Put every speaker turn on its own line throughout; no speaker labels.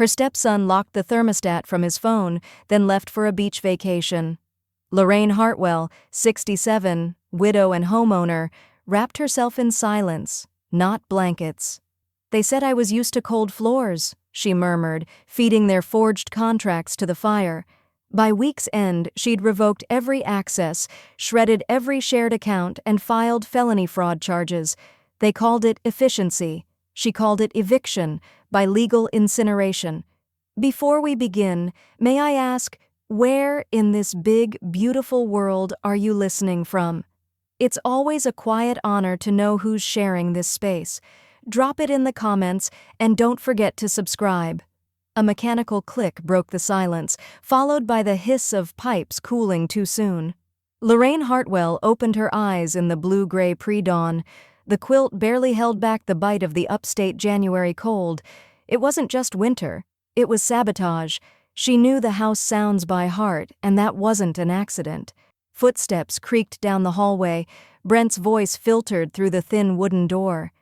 Her stepson locked the thermostat from his phone, then left for a beach vacation. Lorraine Hartwell, 67, widow and homeowner, wrapped herself in silence, not blankets. "They said I was used to cold floors," she murmured, feeding their forged contracts to the fire. By week's end, she'd revoked every access, shredded every shared account, and filed felony fraud charges. They called it efficiency. She called it eviction, by legal incineration. "Before we begin, may I ask, where in this big, beautiful world are you listening from? It's always a quiet honor to know who's sharing this space. Drop it in the comments, and don't forget to subscribe." A mechanical click broke the silence, followed by the hiss of pipes cooling too soon. Lorraine Hartwell opened her eyes in the blue-gray pre-dawn. The quilt barely held back the bite of the upstate January cold. It wasn't just winter, it was sabotage. She knew the house sounds by heart, and that wasn't an accident. Footsteps creaked down the hallway. Brent's voice filtered through the thin wooden door.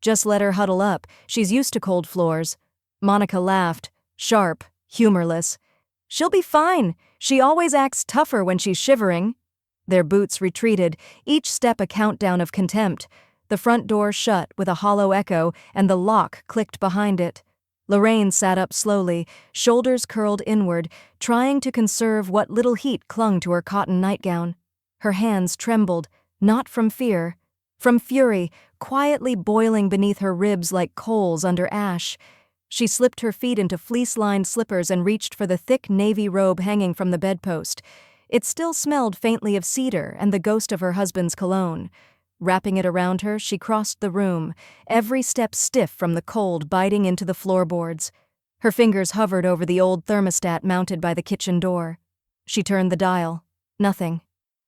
"Just let her huddle up, she's used to cold floors." Monica laughed, sharp, humorless. "She'll be fine. She always acts tougher when she's shivering." Their boots retreated, each step a countdown of contempt. The front door shut with a hollow echo, and the lock clicked behind it. Lorraine sat up slowly, shoulders curled inward, trying to conserve what little heat clung to her cotton nightgown. Her hands trembled, not from fear, from fury, quietly boiling beneath her ribs like coals under ash. She slipped her feet into fleece-lined slippers and reached for the thick navy robe hanging from the bedpost. It still smelled faintly of cedar and the ghost of her husband's cologne. Wrapping it around her, she crossed the room, every step stiff from the cold biting into the floorboards. Her fingers hovered over the old thermostat mounted by the kitchen door. She turned the dial. Nothing.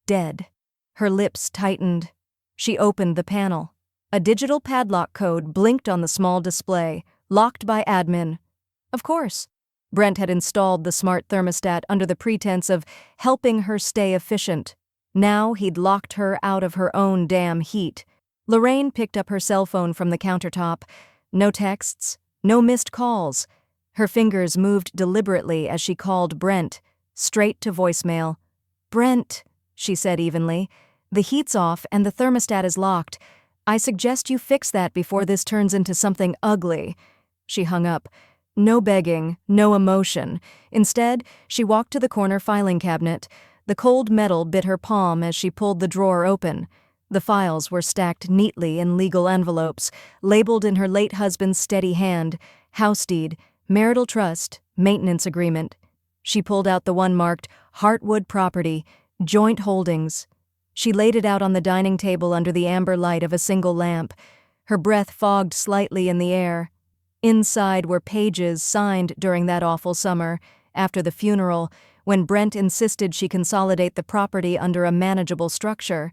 Dead. Her lips tightened. She opened the panel. A digital padlock code blinked on the small display, locked by admin. Of course. Brent had installed the smart thermostat under the pretense of helping her stay efficient. Now he'd locked her out of her own damn heat. Lorraine picked up her cell phone from the countertop. No texts, no missed calls. Her fingers moved deliberately as she called Brent, straight to voicemail. "Brent," she said evenly, "the heat's off and the thermostat is locked. I suggest you fix that before this turns into something ugly." She hung up. No begging, no emotion. Instead, she walked to the corner filing cabinet. The cold metal bit her palm as she pulled the drawer open. The files were stacked neatly in legal envelopes, labeled in her late husband's steady hand: house deed, marital trust, maintenance agreement. She pulled out the one marked Heartwood Property, Joint Holdings. She laid it out on the dining table under the amber light of a single lamp. Her breath fogged slightly in the air. Inside were pages signed during that awful summer, after the funeral, when Brent insisted she consolidate the property under a manageable structure.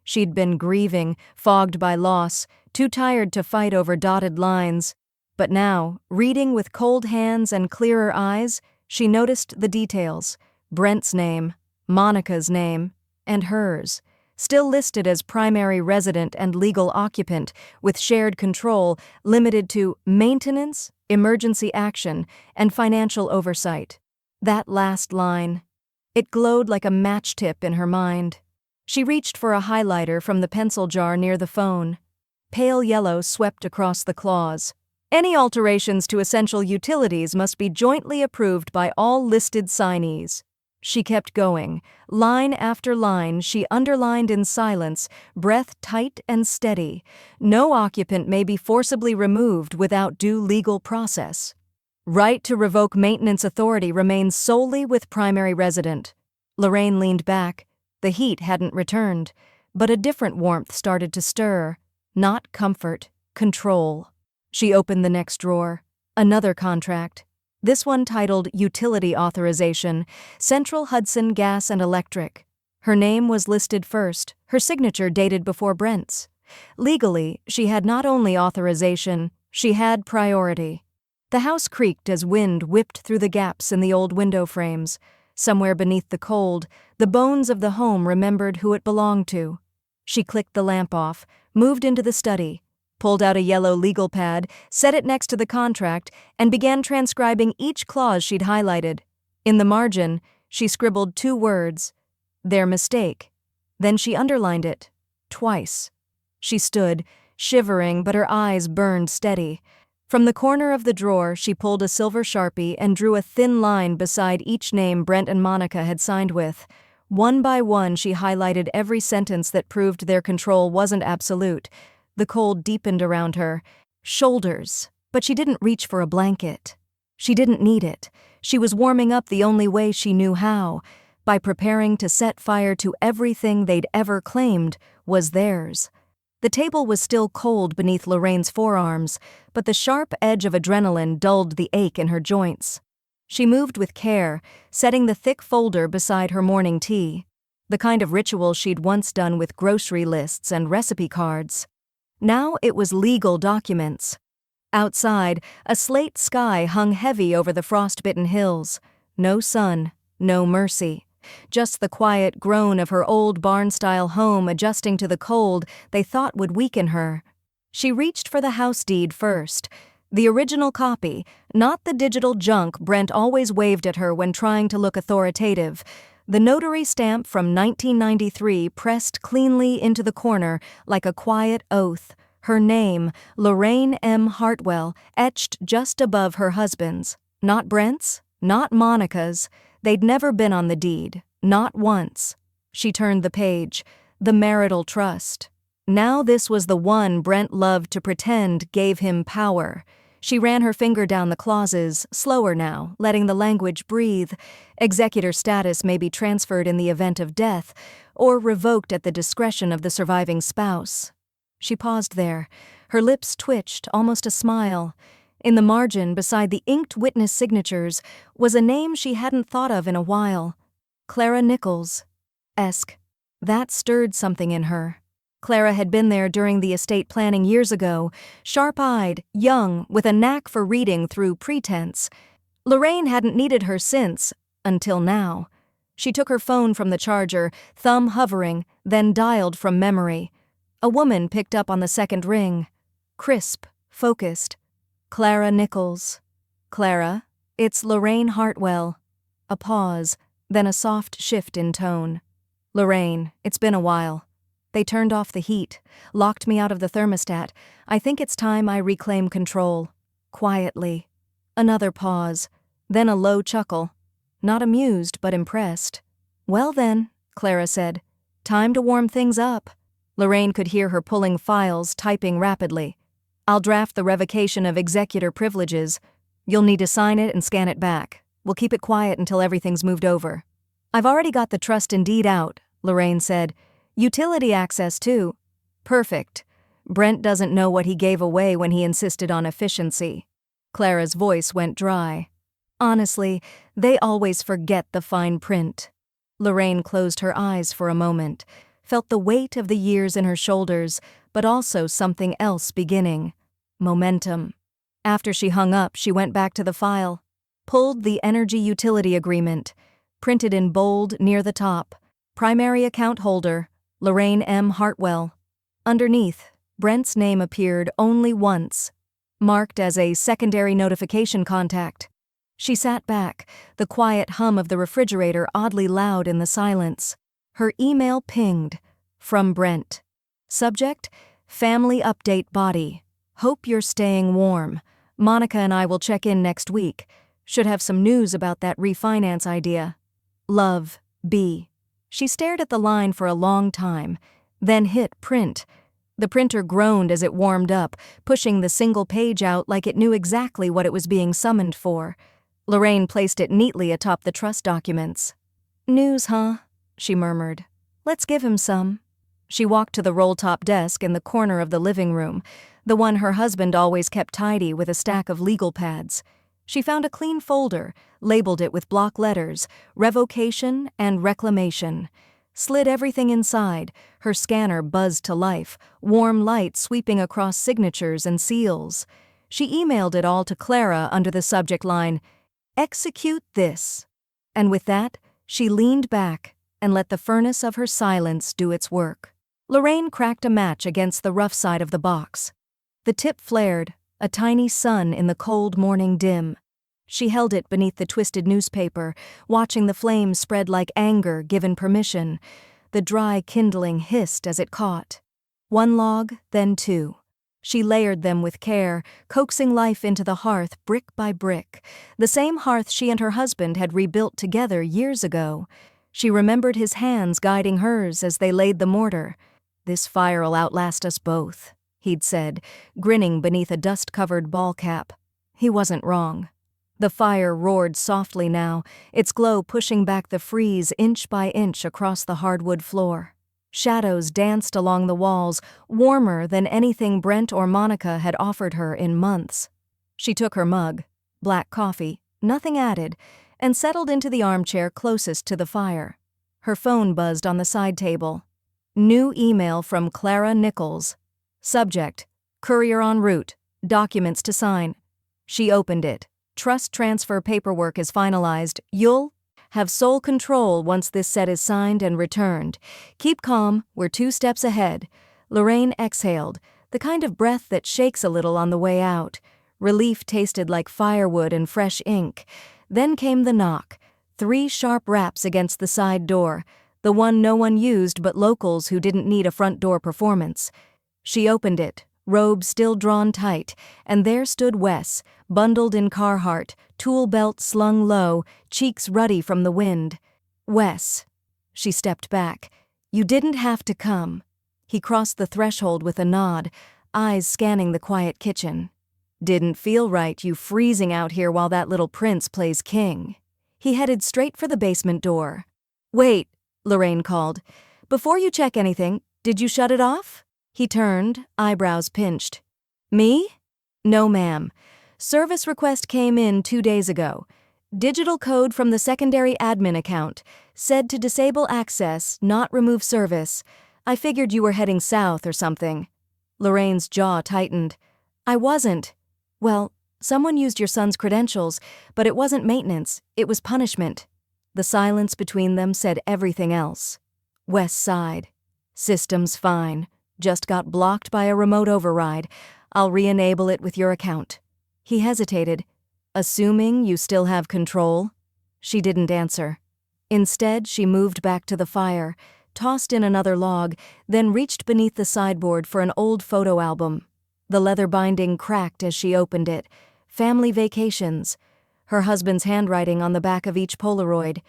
She'd been grieving, fogged by loss, too tired to fight over dotted lines. But now, reading with cold hands and clearer eyes, she noticed the details: Brent's name, Monica's name, and hers, still listed as primary resident and legal occupant, with shared control limited to maintenance, emergency action, and financial oversight. That last line. It glowed like a match-tip in her mind. She reached for a highlighter from the pencil jar near the phone. Pale yellow swept across the clause. Any alterations to essential utilities must be jointly approved by all listed signees. She kept going. Line after line she underlined in silence, breath tight and steady. No occupant may be forcibly removed without due legal process. Right to revoke maintenance authority remains solely with primary resident. Lorraine leaned back. The heat hadn't returned, but a different warmth started to stir. Not comfort, control. She opened the next drawer. Another contract. This one titled Utility Authorization, Central Hudson Gas and Electric. Her name was listed first, her signature dated before Brent's. Legally, she had not only authorization, she had priority. The house creaked as wind whipped through the gaps in the old window frames. Somewhere beneath the cold, the bones of the home remembered who it belonged to. She clicked the lamp off, moved into the study. pulled out a yellow legal pad, set it next to the contract, and began transcribing each clause she'd highlighted. In the margin, she scribbled 2 words, "Their mistake." Then she underlined it, twice. She stood, shivering, but her eyes burned steady. From the corner of the drawer, she pulled a silver Sharpie and drew a thin line beside each name Brent and Monica had signed with. One by one, she highlighted every sentence that proved their control wasn't absolute. The cold deepened around her shoulders, but she didn't reach for a blanket. She didn't need it. She was warming up the only way she knew how, by preparing to set fire to everything they'd ever claimed was theirs. The table was still cold beneath Lorraine's forearms, but the sharp edge of adrenaline dulled the ache in her joints. She moved with care, setting the thick folder beside her morning tea, the kind of ritual she'd once done with grocery lists and recipe cards. Now it was legal documents. Outside, a slate sky hung heavy over the frost-bitten hills. No sun, no mercy. Just the quiet groan of her old barn-style home adjusting to the cold they thought would weaken her. She reached for the house deed first. The original copy, not the digital junk Brent always waved at her when trying to look authoritative. The notary stamp from 1993 pressed cleanly into the corner like a quiet oath. Her name, Lorraine M. Hartwell, etched just above her husband's. Not Brent's, not Monica's. They'd never been on the deed, not once. She turned the page. The marital trust. Now this was the one Brent loved to pretend gave him power. She ran her finger down the clauses, slower now, letting the language breathe. Executor status may be transferred in the event of death, or revoked at the discretion of the surviving spouse. She paused there. Her lips twitched, almost a smile. In the margin, beside the inked witness signatures, was a name she hadn't thought of in a while. Clara Nichols. Esque. That stirred something in her. Clara had been there during the estate planning years ago, sharp-eyed, young, with a knack for reading through pretense. Lorraine hadn't needed her since, until now. She took her phone from the charger, thumb hovering, then dialed from memory. A woman picked up on the second ring. Crisp, focused. Clara Nichols. Clara, it's Lorraine Hartwell. A pause, then a soft shift in tone. Lorraine, it's been a while. They turned off the heat, locked me out of the thermostat. I think it's time I reclaim control. Quietly. Another pause, then a low chuckle. Not amused, but impressed. Well then, Clara said. Time to warm things up. Lorraine could hear her pulling files, typing rapidly. I'll draft the revocation of executor privileges. You'll need to sign it and scan it back. We'll keep it quiet until everything's moved over. I've already got the trust and deed out, Lorraine said. Utility access, too. Perfect. Brent doesn't know what he gave away when he insisted on efficiency. Clara's voice went dry. Honestly, they always forget the fine print. Lorraine closed her eyes for a moment, felt the weight of the years in her shoulders, but also something else beginning. Momentum. After she hung up, she went back to the file, pulled the energy utility agreement, printed in bold near the top. Primary account holder, Lorraine M. Hartwell. Underneath, Brent's name appeared only once, marked as a secondary notification contact. She sat back, the quiet hum of the refrigerator oddly loud in the silence. Her email pinged. From Brent. Subject, family update body. Hope you're staying warm. Monica and I will check in next week. Should have some news about that refinance idea. Love, B. She stared at the line for a long time, then hit print. The printer groaned as it warmed up, pushing the single page out like it knew exactly what it was being summoned for. Lorraine placed it neatly atop the trust documents. News, huh? She murmured. Let's give him some. She walked to the roll-top desk in the corner of the living room, the one her husband always kept tidy with a stack of legal pads. She found a clean folder, labeled it with block letters, revocation and reclamation. Slid everything inside, her scanner buzzed to life, warm light sweeping across signatures and seals. She emailed it all to Clara under the subject line, "Execute this." And with that, she leaned back and let the furnace of her silence do its work. Lorraine cracked a match against the rough side of the box. The tip flared, a tiny sun in the cold morning dim. She held it beneath the twisted newspaper, watching the flames spread like anger given permission. The dry kindling hissed as it caught. One log, then two. She layered them with care, coaxing life into the hearth brick by brick, the same hearth she and her husband had rebuilt together years ago. She remembered his hands guiding hers as they laid the mortar. "This fire'll outlast us both," he'd said, grinning beneath a dust-covered ball cap. He wasn't wrong. The fire roared softly now, its glow pushing back the freeze inch by inch across the hardwood floor. Shadows danced along the walls, warmer than anything Brent or Monica had offered her in months. She took her mug, black coffee, nothing added, and settled into the armchair closest to the fire. Her phone buzzed on the side table. New email from Clara Nichols. Subject: Courier en route. Documents to sign. She opened it. Trust transfer paperwork is finalized. You'll have sole control once this set is signed and returned. Keep calm, we're 2 steps ahead. Lorraine exhaled, the kind of breath that shakes a little on the way out. Relief tasted like firewood and fresh ink. Then came the knock. 3 sharp raps against the side door, the one no one used but locals who didn't need a front door performance. She opened it, robe still drawn tight, and there stood Wes, bundled in Carhartt, tool belt slung low, cheeks ruddy from the wind. "Wes." She stepped back. "You didn't have to come." He crossed the threshold with a nod, eyes scanning the quiet kitchen. "Didn't feel right, you freezing out here while that little prince plays king." He headed straight for the basement door. "Wait," Lorraine called. "Before you check anything, did you shut it off?" He turned, eyebrows pinched. "Me? No, ma'am. Service request came in 2 days ago. Digital code from the secondary admin account. Said to disable access, not remove service. I figured you were heading south or something." Lorraine's jaw tightened. "I wasn't. Well, someone used your son's credentials, but it wasn't maintenance, it was punishment." The silence between them said everything else. Wes sighed. "System's fine. Just got blocked by a remote override. I'll re-enable it with your account." He hesitated. "Assuming you still have control?" She didn't answer. Instead, she moved back to the fire, tossed in another log, then reached beneath the sideboard for an old photo album. The leather binding cracked as she opened it. Family vacations. Her husband's handwriting on the back of each Polaroid.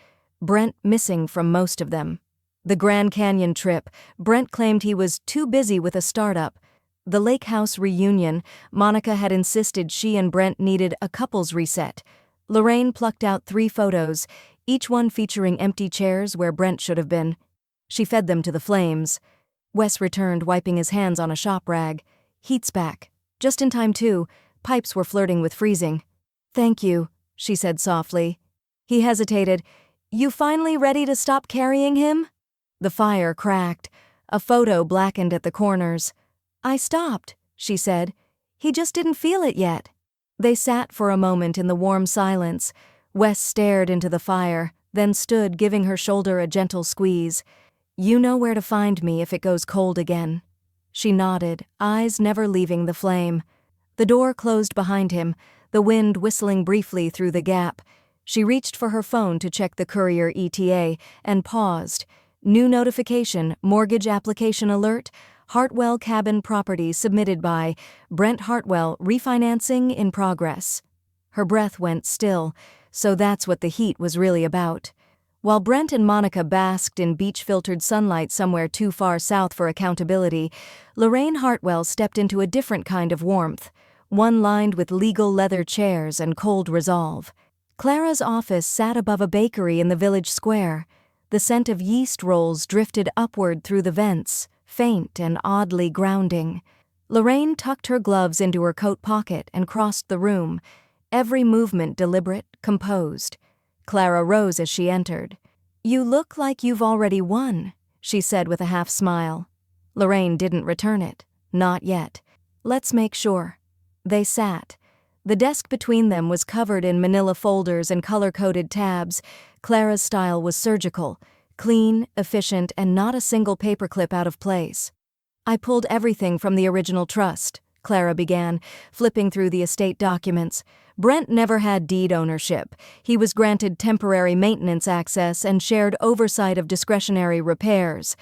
Brent missing from most of them. The Grand Canyon trip, Brent claimed he was too busy with a startup. The lake house reunion, Monica had insisted she and Brent needed a couples reset. Lorraine plucked out 3 photos, each one featuring empty chairs where Brent should have been. She fed them to the flames. Wes returned, wiping his hands on a shop rag. "Heat's back. Just in time, too. Pipes were flirting with freezing." "Thank you," she said softly. He hesitated. "You finally ready to stop carrying him?" The fire cracked. A photo blackened at the corners. "I stopped," she said. "He just didn't feel it yet." They sat for a moment in the warm silence. Wes stared into the fire, then stood, giving her shoulder a gentle squeeze. "You know where to find me if it goes cold again." She nodded, eyes never leaving the flame. The door closed behind him, the wind whistling briefly through the gap. She reached for her phone to check the courier ETA, and paused. New notification, mortgage application alert, Hartwell Cabin property submitted by Brent Hartwell, refinancing in progress. Her breath went still, so that's what the heat was really about. While Brent and Monica basked in beach-filtered sunlight somewhere too far south for accountability, Lorraine Hartwell stepped into a different kind of warmth, one lined with legal leather chairs and cold resolve. Clara's office sat above a bakery in the village square. The scent of yeast rolls drifted upward through the vents, faint and oddly grounding. Lorraine tucked her gloves into her coat pocket and crossed the room, every movement deliberate, composed. Clara rose as she entered. "You look like you've already won," she said with a half smile. Lorraine didn't return it. Not yet. "Let's make sure." They sat. The desk between them was covered in manila folders and color-coded tabs. Clara's style was surgical, clean, efficient, and not a single paperclip out of place. "I pulled everything from the original trust," Clara began, flipping through the estate documents. Brent never had deed ownership. He was granted temporary maintenance access and shared oversight of discretionary repairs.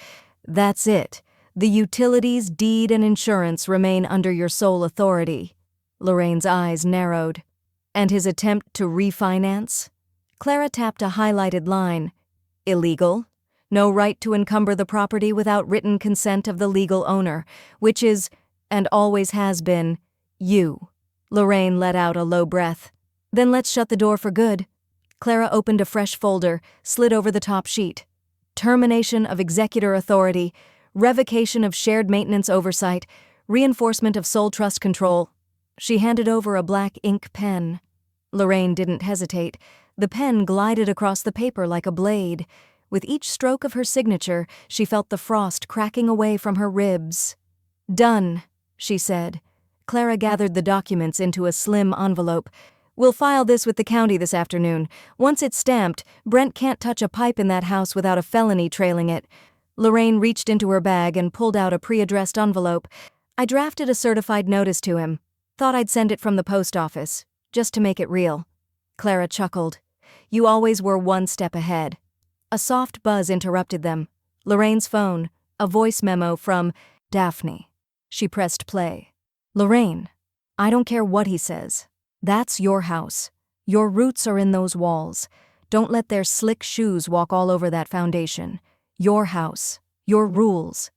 That's it. The utilities, deed, and insurance remain under your sole authority. Lorraine's eyes narrowed. And his attempt to refinance? Clara tapped a highlighted line. Illegal. No right to encumber the property without written consent of the legal owner, which is, and always has been, you. Lorraine let out a low breath. Then let's shut the door for good. Clara opened a fresh folder, slid over the top sheet. Termination of executor authority, revocation of shared maintenance oversight, reinforcement of sole trust control. She handed over a black ink pen. Lorraine didn't hesitate. The pen glided across the paper like a blade. With each stroke of her signature, she felt the frost cracking away from her ribs. Done, she said. Clara gathered the documents into a slim envelope. We'll file this with the county this afternoon. Once it's stamped, Brent can't touch a pipe in that house without a felony trailing it. Lorraine reached into her bag and pulled out a pre-addressed envelope. I drafted a certified notice to him. Thought I'd send it from the post office, just to make it real. Clara chuckled. You always were one step ahead. A soft buzz interrupted them. Lorraine's phone, a voice memo from Daphne. She pressed play. Lorraine, I don't care what he says. That's your house. Your roots are in those walls. Don't let their slick shoes walk all over that foundation. Your house. Your rules.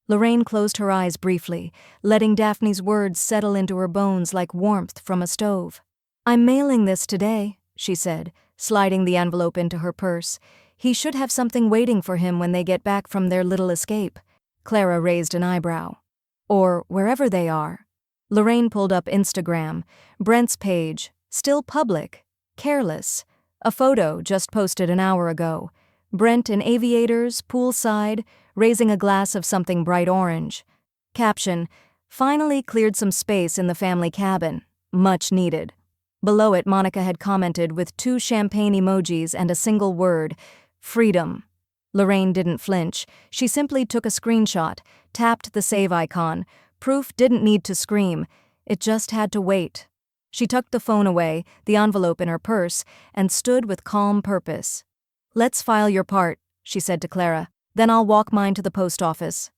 Lorraine closed her eyes briefly, letting Daphne's words settle into her bones like warmth from a stove. I'm mailing this today, she said, sliding the envelope into her purse. He should have something waiting for him when they get back from their little escape. Clara raised an eyebrow. Or wherever they are. Lorraine pulled up Instagram. Brent's page, still public, careless. A photo just posted an hour ago. Brent in aviators, poolside, raising a glass of something bright orange. Caption, finally cleared some space in the family cabin. Much needed. Below it, Monica had commented with 2 champagne emojis and a single word, freedom. Lorraine didn't flinch. She simply took a screenshot, tapped the save icon. Proof didn't need to scream. It just had to wait. She tucked the phone away, the envelope in her purse, and stood with calm purpose. Let's file your part, she said to Clara. Then I'll walk mine to the post office.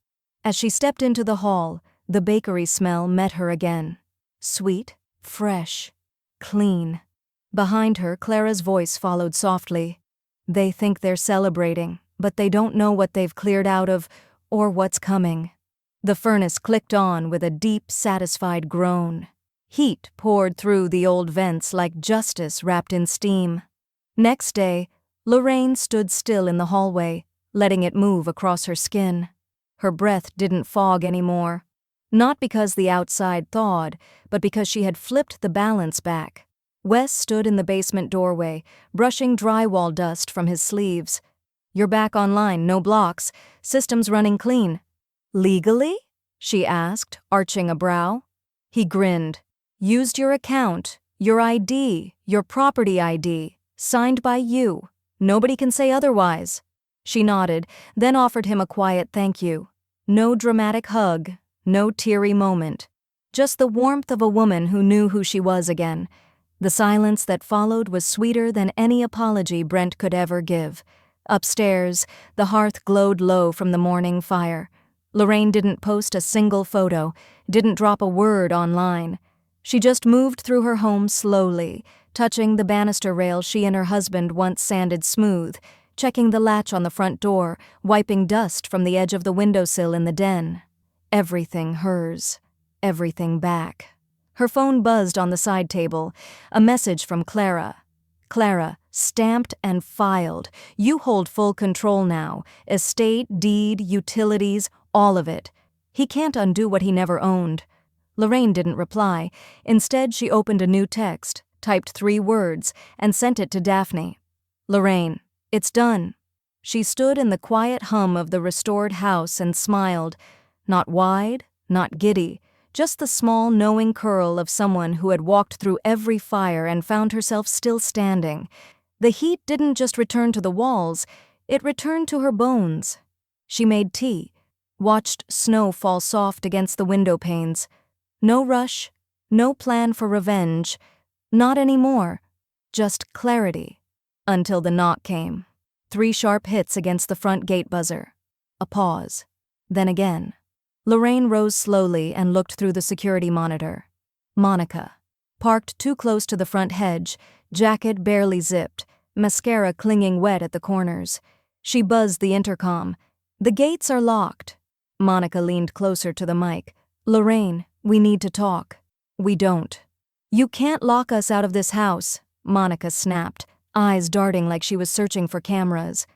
As she stepped into the hall, the bakery smell met her again. Sweet, fresh, clean. Behind her, Clara's voice followed softly. They think they're celebrating, but they don't know what they've cleared out of, or what's coming. The furnace clicked on with a deep, satisfied groan. Heat poured through the old vents like justice wrapped in steam. Next day, Lorraine stood still in the hallway, letting it move across her skin. Her breath didn't fog anymore. Not because the outside thawed, but because she had flipped the balance back. Wes stood in the basement doorway, brushing drywall dust from his sleeves. You're back online, no blocks. System's running clean. Legally? She asked, arching a brow. He grinned. Used your account, your ID, your property ID, signed by you. Nobody can say otherwise. She nodded, then offered him a quiet thank you. No dramatic hug, no teary moment. Just the warmth of a woman who knew who she was again. The silence that followed was sweeter than any apology Brent could ever give. Upstairs, the hearth glowed low from the morning fire. Lorraine didn't post a single photo, didn't drop a word online. She just moved through her home slowly, touching the banister rail she and her husband once sanded smooth, checking the latch on the front door, wiping dust from the edge of the windowsill in the den. Everything hers. Everything back. Her phone buzzed on the side table. A message from Clara. Clara, stamped and filed. You hold full control now. Estate, deed, utilities, all of it. He can't undo what he never owned. Lorraine didn't reply. Instead, she opened a new text, typed 3 words, and sent it to Daphne. Lorraine, it's done. She stood in the quiet hum of the restored house and smiled. Not wide, not giddy, just the small, knowing curl of someone who had walked through every fire and found herself still standing. The heat didn't just return to the walls, it returned to her bones. She made tea, watched snow fall soft against the window panes. No rush, no plan for revenge, not anymore, just clarity. Until the knock came. 3 sharp hits against the front gate buzzer. A pause. Then again. Lorraine rose slowly and looked through the security monitor. Monica. Parked too close to the front hedge, jacket barely zipped, mascara clinging wet at the corners. She buzzed the intercom. "The gates are locked." Monica leaned closer to the mic. "Lorraine, we need to talk." "We don't." "You can't lock us out of this house," Monica snapped, eyes darting like she was searching for cameras.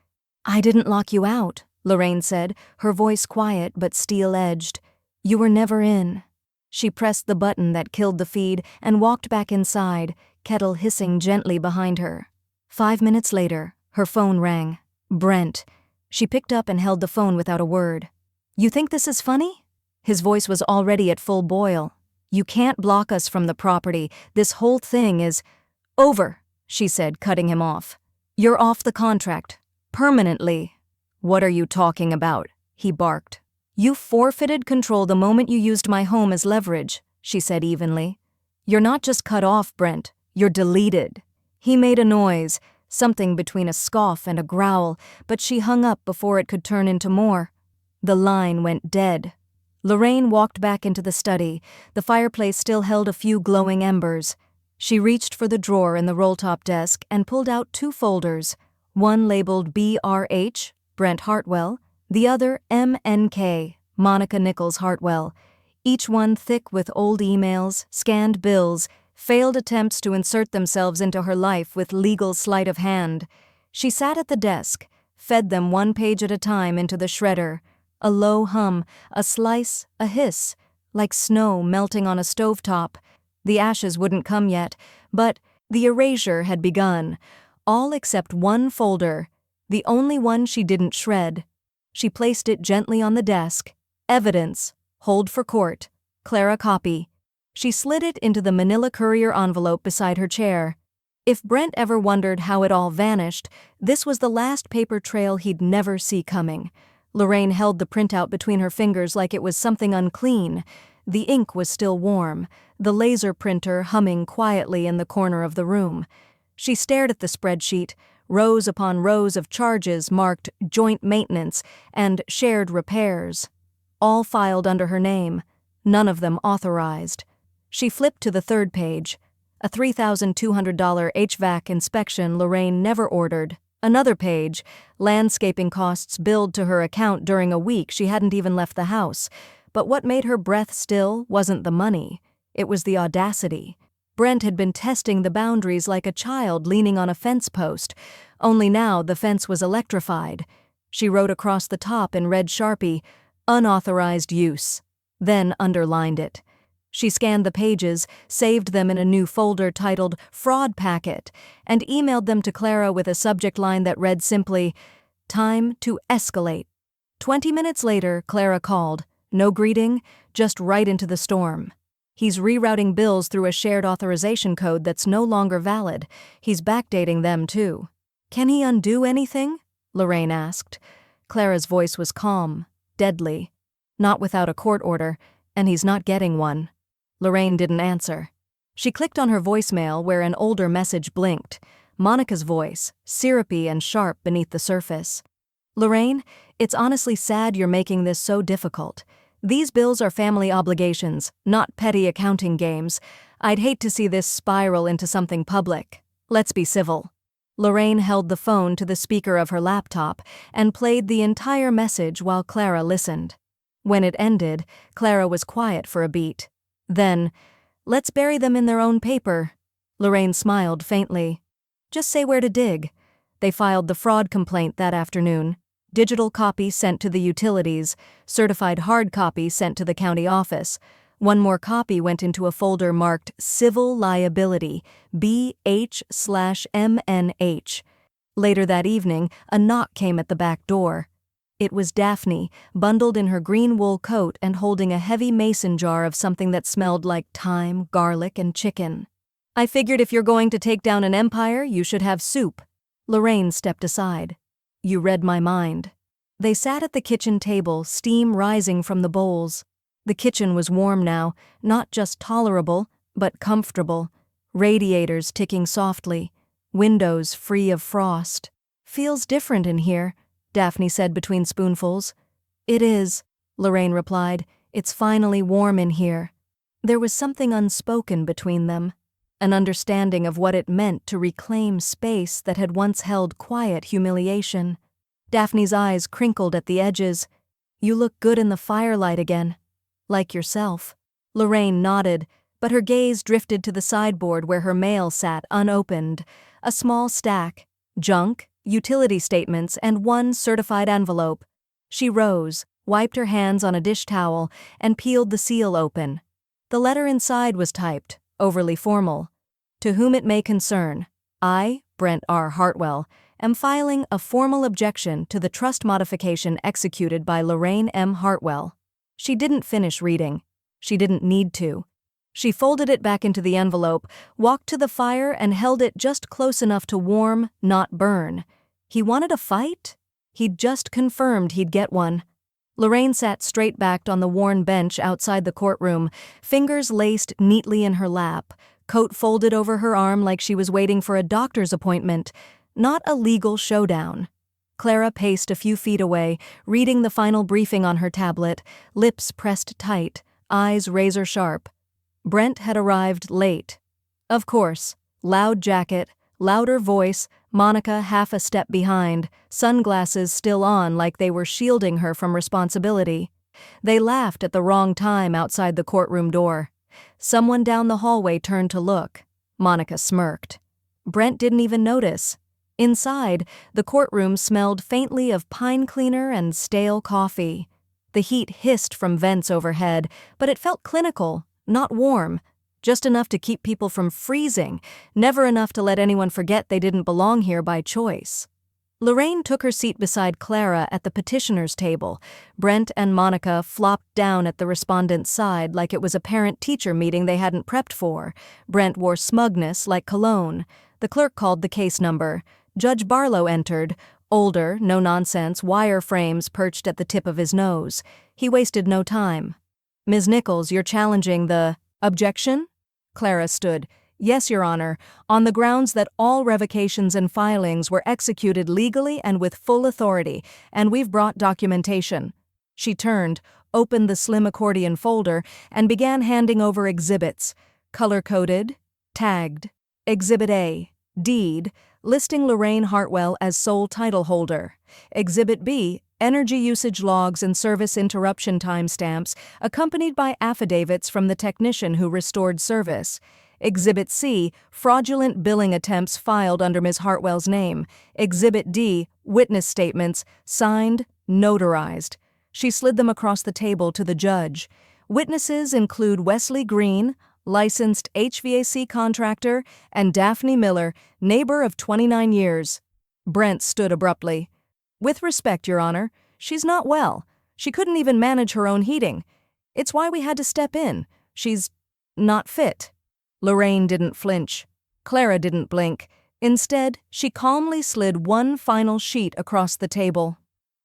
"I didn't lock you out," Lorraine said, her voice quiet but steel-edged. "You were never in." She pressed the button that killed the feed and walked back inside, kettle hissing gently behind her. 5 minutes later, her phone rang. Brent. She picked up and held the phone without a word. "You think this is funny?" His voice was already at full boil. "You can't block us from the property. This whole thing is over," she said, cutting him off. "You're off the contract. Permanently." "What are you talking about?" he barked. "You forfeited control the moment you used my home as leverage," she said evenly. "You're not just cut off, Brent. You're deleted." He made a noise, something between a scoff and a growl, but she hung up before it could turn into more. The line went dead. Lorraine walked back into the study. The fireplace still held a few glowing embers. She reached for the drawer in the roll-top desk and pulled out 2 folders, one labeled BRH, Brent Hartwell, the other MNK, Monica Nichols Hartwell, each one thick with old emails, scanned bills, failed attempts to insert themselves into her life with legal sleight of hand. She sat at the desk, fed them 1 page at a time into the shredder. A low hum, a slice, a hiss, like snow melting on a stovetop. The ashes wouldn't come yet, but the erasure had begun, all except 1 folder, the only one she didn't shred. She placed it gently on the desk. Evidence. Hold for court. Clara copy. She slid it into the manila courier envelope beside her chair. If Brent ever wondered how it all vanished, this was the last paper trail he'd never see coming. Lorraine held the printout between her fingers like it was something unclean. The ink was still warm, the laser printer humming quietly in the corner of the room. She stared at the spreadsheet, rows upon rows of charges marked joint maintenance and shared repairs, all filed under her name, none of them authorized. She flipped to the 3rd page, a $3,200 HVAC inspection Lorraine never ordered. Another page, landscaping costs billed to her account during a week she hadn't even left the house. But what made her breath still wasn't the money. It was the audacity. Brent had been testing the boundaries like a child leaning on a fence post, only now the fence was electrified. She wrote across the top in red Sharpie, "Unauthorized use," then underlined it. She scanned the pages, saved them in a new folder titled Fraud Packet, and emailed them to Clara with a subject line that read simply, "Time to escalate." 20 minutes later, Clara called. No greeting, just right into the storm. "He's rerouting bills through a shared authorization code that's no longer valid. He's backdating them, too." "Can he undo anything?" Lorraine asked. Clara's voice was calm, deadly. "Not without a court order, and he's not getting one." Lorraine didn't answer. She clicked on her voicemail where an older message blinked. Monica's voice, syrupy and sharp beneath the surface. "Lorraine, it's honestly sad you're making this so difficult. These bills are family obligations, not petty accounting games. I'd hate to see this spiral into something public. Let's be civil." Lorraine held the phone to the speaker of her laptop and played the entire message while Clara listened. When it ended, Clara was quiet for a beat. Then, "Let's bury them in their own paper." Lorraine smiled faintly. "Just say where to dig." They filed the fraud complaint that afternoon. Digital copy sent to the utilities, certified hard copy sent to the county office. One more copy went into a folder marked Civil Liability, BH/MNH. Later that evening, a knock came at the back door. It was Daphne, bundled in her green wool coat and holding a heavy mason jar of something that smelled like thyme, garlic, and chicken. "I figured if you're going to take down an empire, you should have soup." Lorraine stepped aside. "You read my mind." They sat at the kitchen table, steam rising from the bowls. The kitchen was warm now, not just tolerable, but comfortable. Radiators ticking softly, windows free of frost. "Feels different in here," Daphne said between spoonfuls. "It is," Lorraine replied. "It's finally warm in here." There was something unspoken between them, an understanding of what it meant to reclaim space that had once held quiet humiliation. Daphne's eyes crinkled at the edges. "You look good in the firelight again. Like yourself." Lorraine nodded, but her gaze drifted to the sideboard where her mail sat unopened. A small stack, junk, utility statements, and one certified envelope. She rose, wiped her hands on a dish towel, and peeled the seal open. The letter inside was typed, overly formal. "To whom it may concern, I, Brent R. Hartwell, am filing a formal objection to the trust modification executed by Lorraine M. Hartwell." She didn't finish reading. She didn't need to. She folded it back into the envelope, walked to the fire, and held it just close enough to warm, not burn. He wanted a fight? He'd just confirmed he'd get one. Lorraine sat straight-backed on the worn bench outside the courtroom, fingers laced neatly in her lap, coat folded over her arm like she was waiting for a doctor's appointment, not a legal showdown. Clara paced a few feet away, reading the final briefing on her tablet, lips pressed tight, eyes razor-sharp. Brent had arrived late. Of course, loud jacket, louder voice, Monica half a step behind, sunglasses still on like they were shielding her from responsibility. They laughed at the wrong time outside the courtroom door. Someone down the hallway turned to look. Monica smirked. Brent didn't even notice. Inside, the courtroom smelled faintly of pine cleaner and stale coffee. The heat hissed from vents overhead, but it felt clinical, not warm, just enough to keep people from freezing, never enough to let anyone forget they didn't belong here by choice. Lorraine took her seat beside Clara at the petitioner's table. Brent and Monica flopped down at the respondent's side like it was a parent-teacher meeting they hadn't prepped for. Brent wore smugness like cologne. The clerk called the case number. Judge Barlow entered, older, no-nonsense, wireframes perched at the tip of his nose. He wasted no time. "Ms. Nichols, you're challenging the objection?" Clara stood. "Yes, Your Honor, on the grounds that all revocations and filings were executed legally and with full authority, and we've brought documentation." She turned, opened the slim accordion folder, and began handing over exhibits, color-coded, tagged. Exhibit A, deed, listing Lorraine Hartwell as sole title holder. Exhibit B, energy usage logs and service interruption timestamps, accompanied by affidavits from the technician who restored service. Exhibit C, fraudulent billing attempts filed under Ms. Hartwell's name. Exhibit D, witness statements, signed, notarized. She slid them across the table to the judge. Witnesses include Wesley Green, licensed HVAC contractor, and Daphne Miller, neighbor of 29 years. Brent stood abruptly. "With respect, Your Honor, she's not well. She couldn't even manage her own heating. It's why we had to step in. She's not fit." Lorraine didn't flinch. Clara didn't blink. Instead, she calmly slid one final sheet across the table.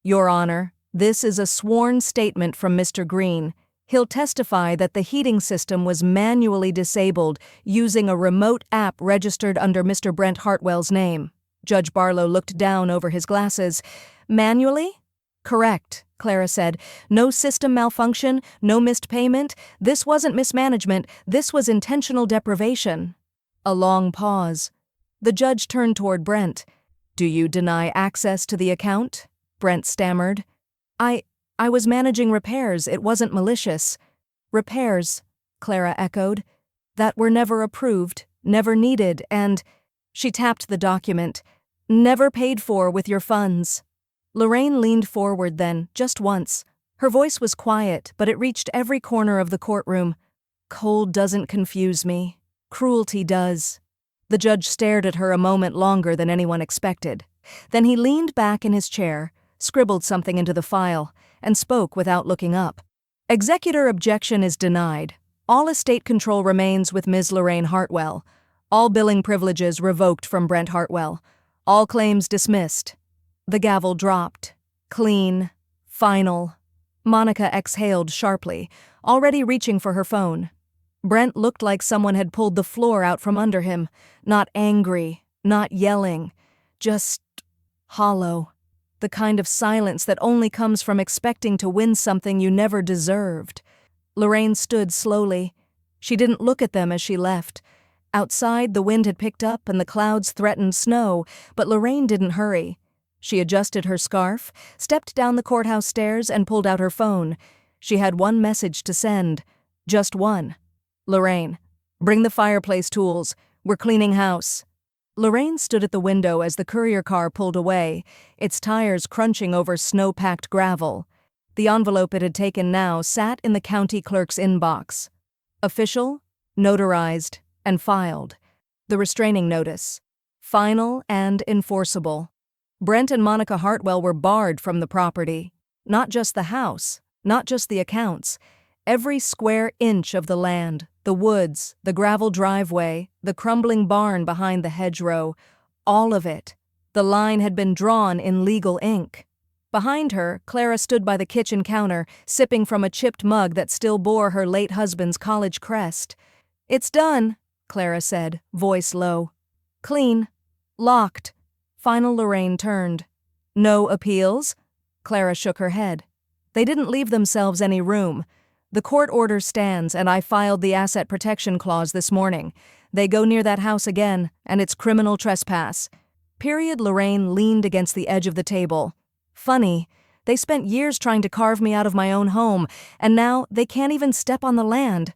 "Your Honor, this is a sworn statement from Mr. Green. He'll testify that the heating system was manually disabled using a remote app registered under Mr. Brent Hartwell's name." Judge Barlow looked down over his glasses. "Manually?" "Correct," Clara said. "No system malfunction, no missed payment. This wasn't mismanagement, this was intentional deprivation." A long pause. The judge turned toward Brent. "Do you deny access to the account?" Brent stammered. I was managing repairs, it wasn't malicious." "Repairs," Clara echoed, "that were never approved, never needed, and—" She tapped the document. "Never paid for with your funds." Lorraine leaned forward then, just once. Her voice was quiet, but it reached every corner of the courtroom. "Cold doesn't confuse me. Cruelty does." The judge stared at her a moment longer than anyone expected. Then he leaned back in his chair, scribbled something into the file, and spoke without looking up. "Executor objection is denied. All estate control remains with Ms. Lorraine Hartwell. All billing privileges revoked from Brent Hartwell. All claims dismissed." The gavel dropped. Clean. Final. Monica exhaled sharply, already reaching for her phone. Brent looked like someone had pulled the floor out from under him, not angry, not yelling, just hollow. The kind of silence that only comes from expecting to win something you never deserved. Lorraine stood slowly. She didn't look at them as she left. Outside, the wind had picked up and the clouds threatened snow, but Lorraine didn't hurry. She adjusted her scarf, stepped down the courthouse stairs, and pulled out her phone. She had one message to send. Just one. Lorraine, bring the fireplace tools. We're cleaning house. Lorraine stood at the window as the courier car pulled away, its tires crunching over snow-packed gravel. The envelope it had taken now sat in the county clerk's inbox. Official, notarized, and filed. The restraining notice. Final and enforceable. Brent and Monica Hartwell were barred from the property. Not just the house, not just the accounts. Every square inch of the land, the woods, the gravel driveway, the crumbling barn behind the hedgerow, all of it. The line had been drawn in legal ink. Behind her, Clara stood by the kitchen counter, sipping from a chipped mug that still bore her late husband's college crest. "It's done," Clara said, voice low. "Clean. Locked." Final Lorraine turned. "No appeals?" Clara shook her head. "They didn't leave themselves any room. The court order stands, and I filed the asset protection clause this morning. They go near that house again, and it's criminal trespass." Lorraine leaned against the edge of the table. "Funny, they spent years trying to carve me out of my own home, and now they can't even step on the land."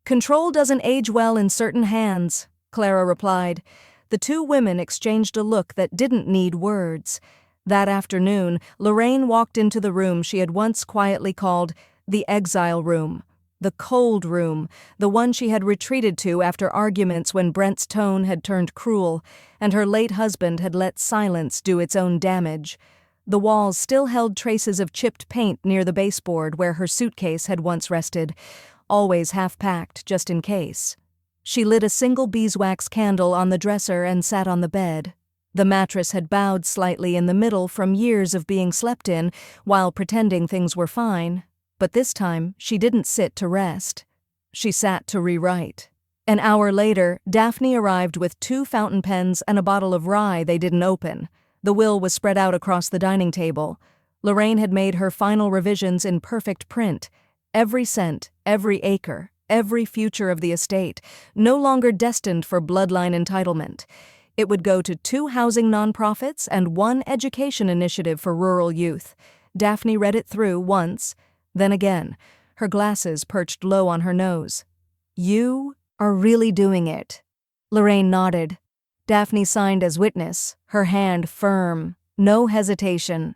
"Control doesn't age well in certain hands," Clara replied. The two women exchanged a look that didn't need words. That afternoon, Lorraine walked into the room she had once quietly called the exile room, the cold room, the one she had retreated to after arguments when Brent's tone had turned cruel, and her late husband had let silence do its own damage. The walls still held traces of chipped paint near the baseboard where her suitcase had once rested, always half-packed just in case. She lit a single beeswax candle on the dresser and sat on the bed. The mattress had bowed slightly in the middle from years of being slept in while pretending things were fine. But this time, she didn't sit to rest. She sat to rewrite. An hour later, Daphne arrived with 2 fountain pens and a bottle of rye they didn't open. The will was spread out across the dining table. Lorraine had made her final revisions in perfect print. Every cent, every acre, every future of the estate, no longer destined for bloodline entitlement. It would go to 2 housing nonprofits and 1 education initiative for rural youth. Daphne read it through once, then again, her glasses perched low on her nose. "You are really doing it." Lorraine nodded. Daphne signed as witness, her hand firm, no hesitation.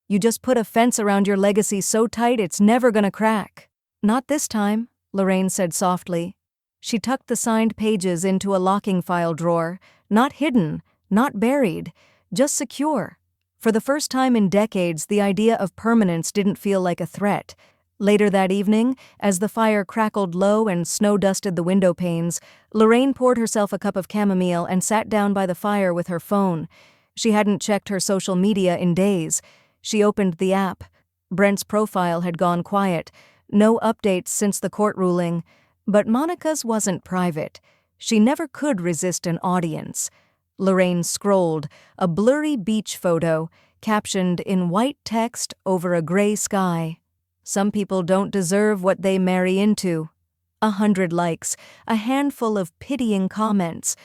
"You just put a fence around your legacy so tight it's never gonna crack." "Not this time," Lorraine said softly. She tucked the signed pages into a locking file drawer, not hidden, not buried, just secure. For the first time in decades, the idea of permanence didn't feel like a threat. Later that evening, as the fire crackled low and snow dusted the window panes, Lorraine poured herself a cup of chamomile and sat down by the fire with her phone. She hadn't checked her social media in days. She opened the app. Brent's profile had gone quiet. No updates since the court ruling. But Monica's wasn't private. She never could resist an audience. Lorraine scrolled, a blurry beach photo, captioned in white text over a gray sky. "Some people don't deserve what they marry into." 100 likes, a handful of pitying comments.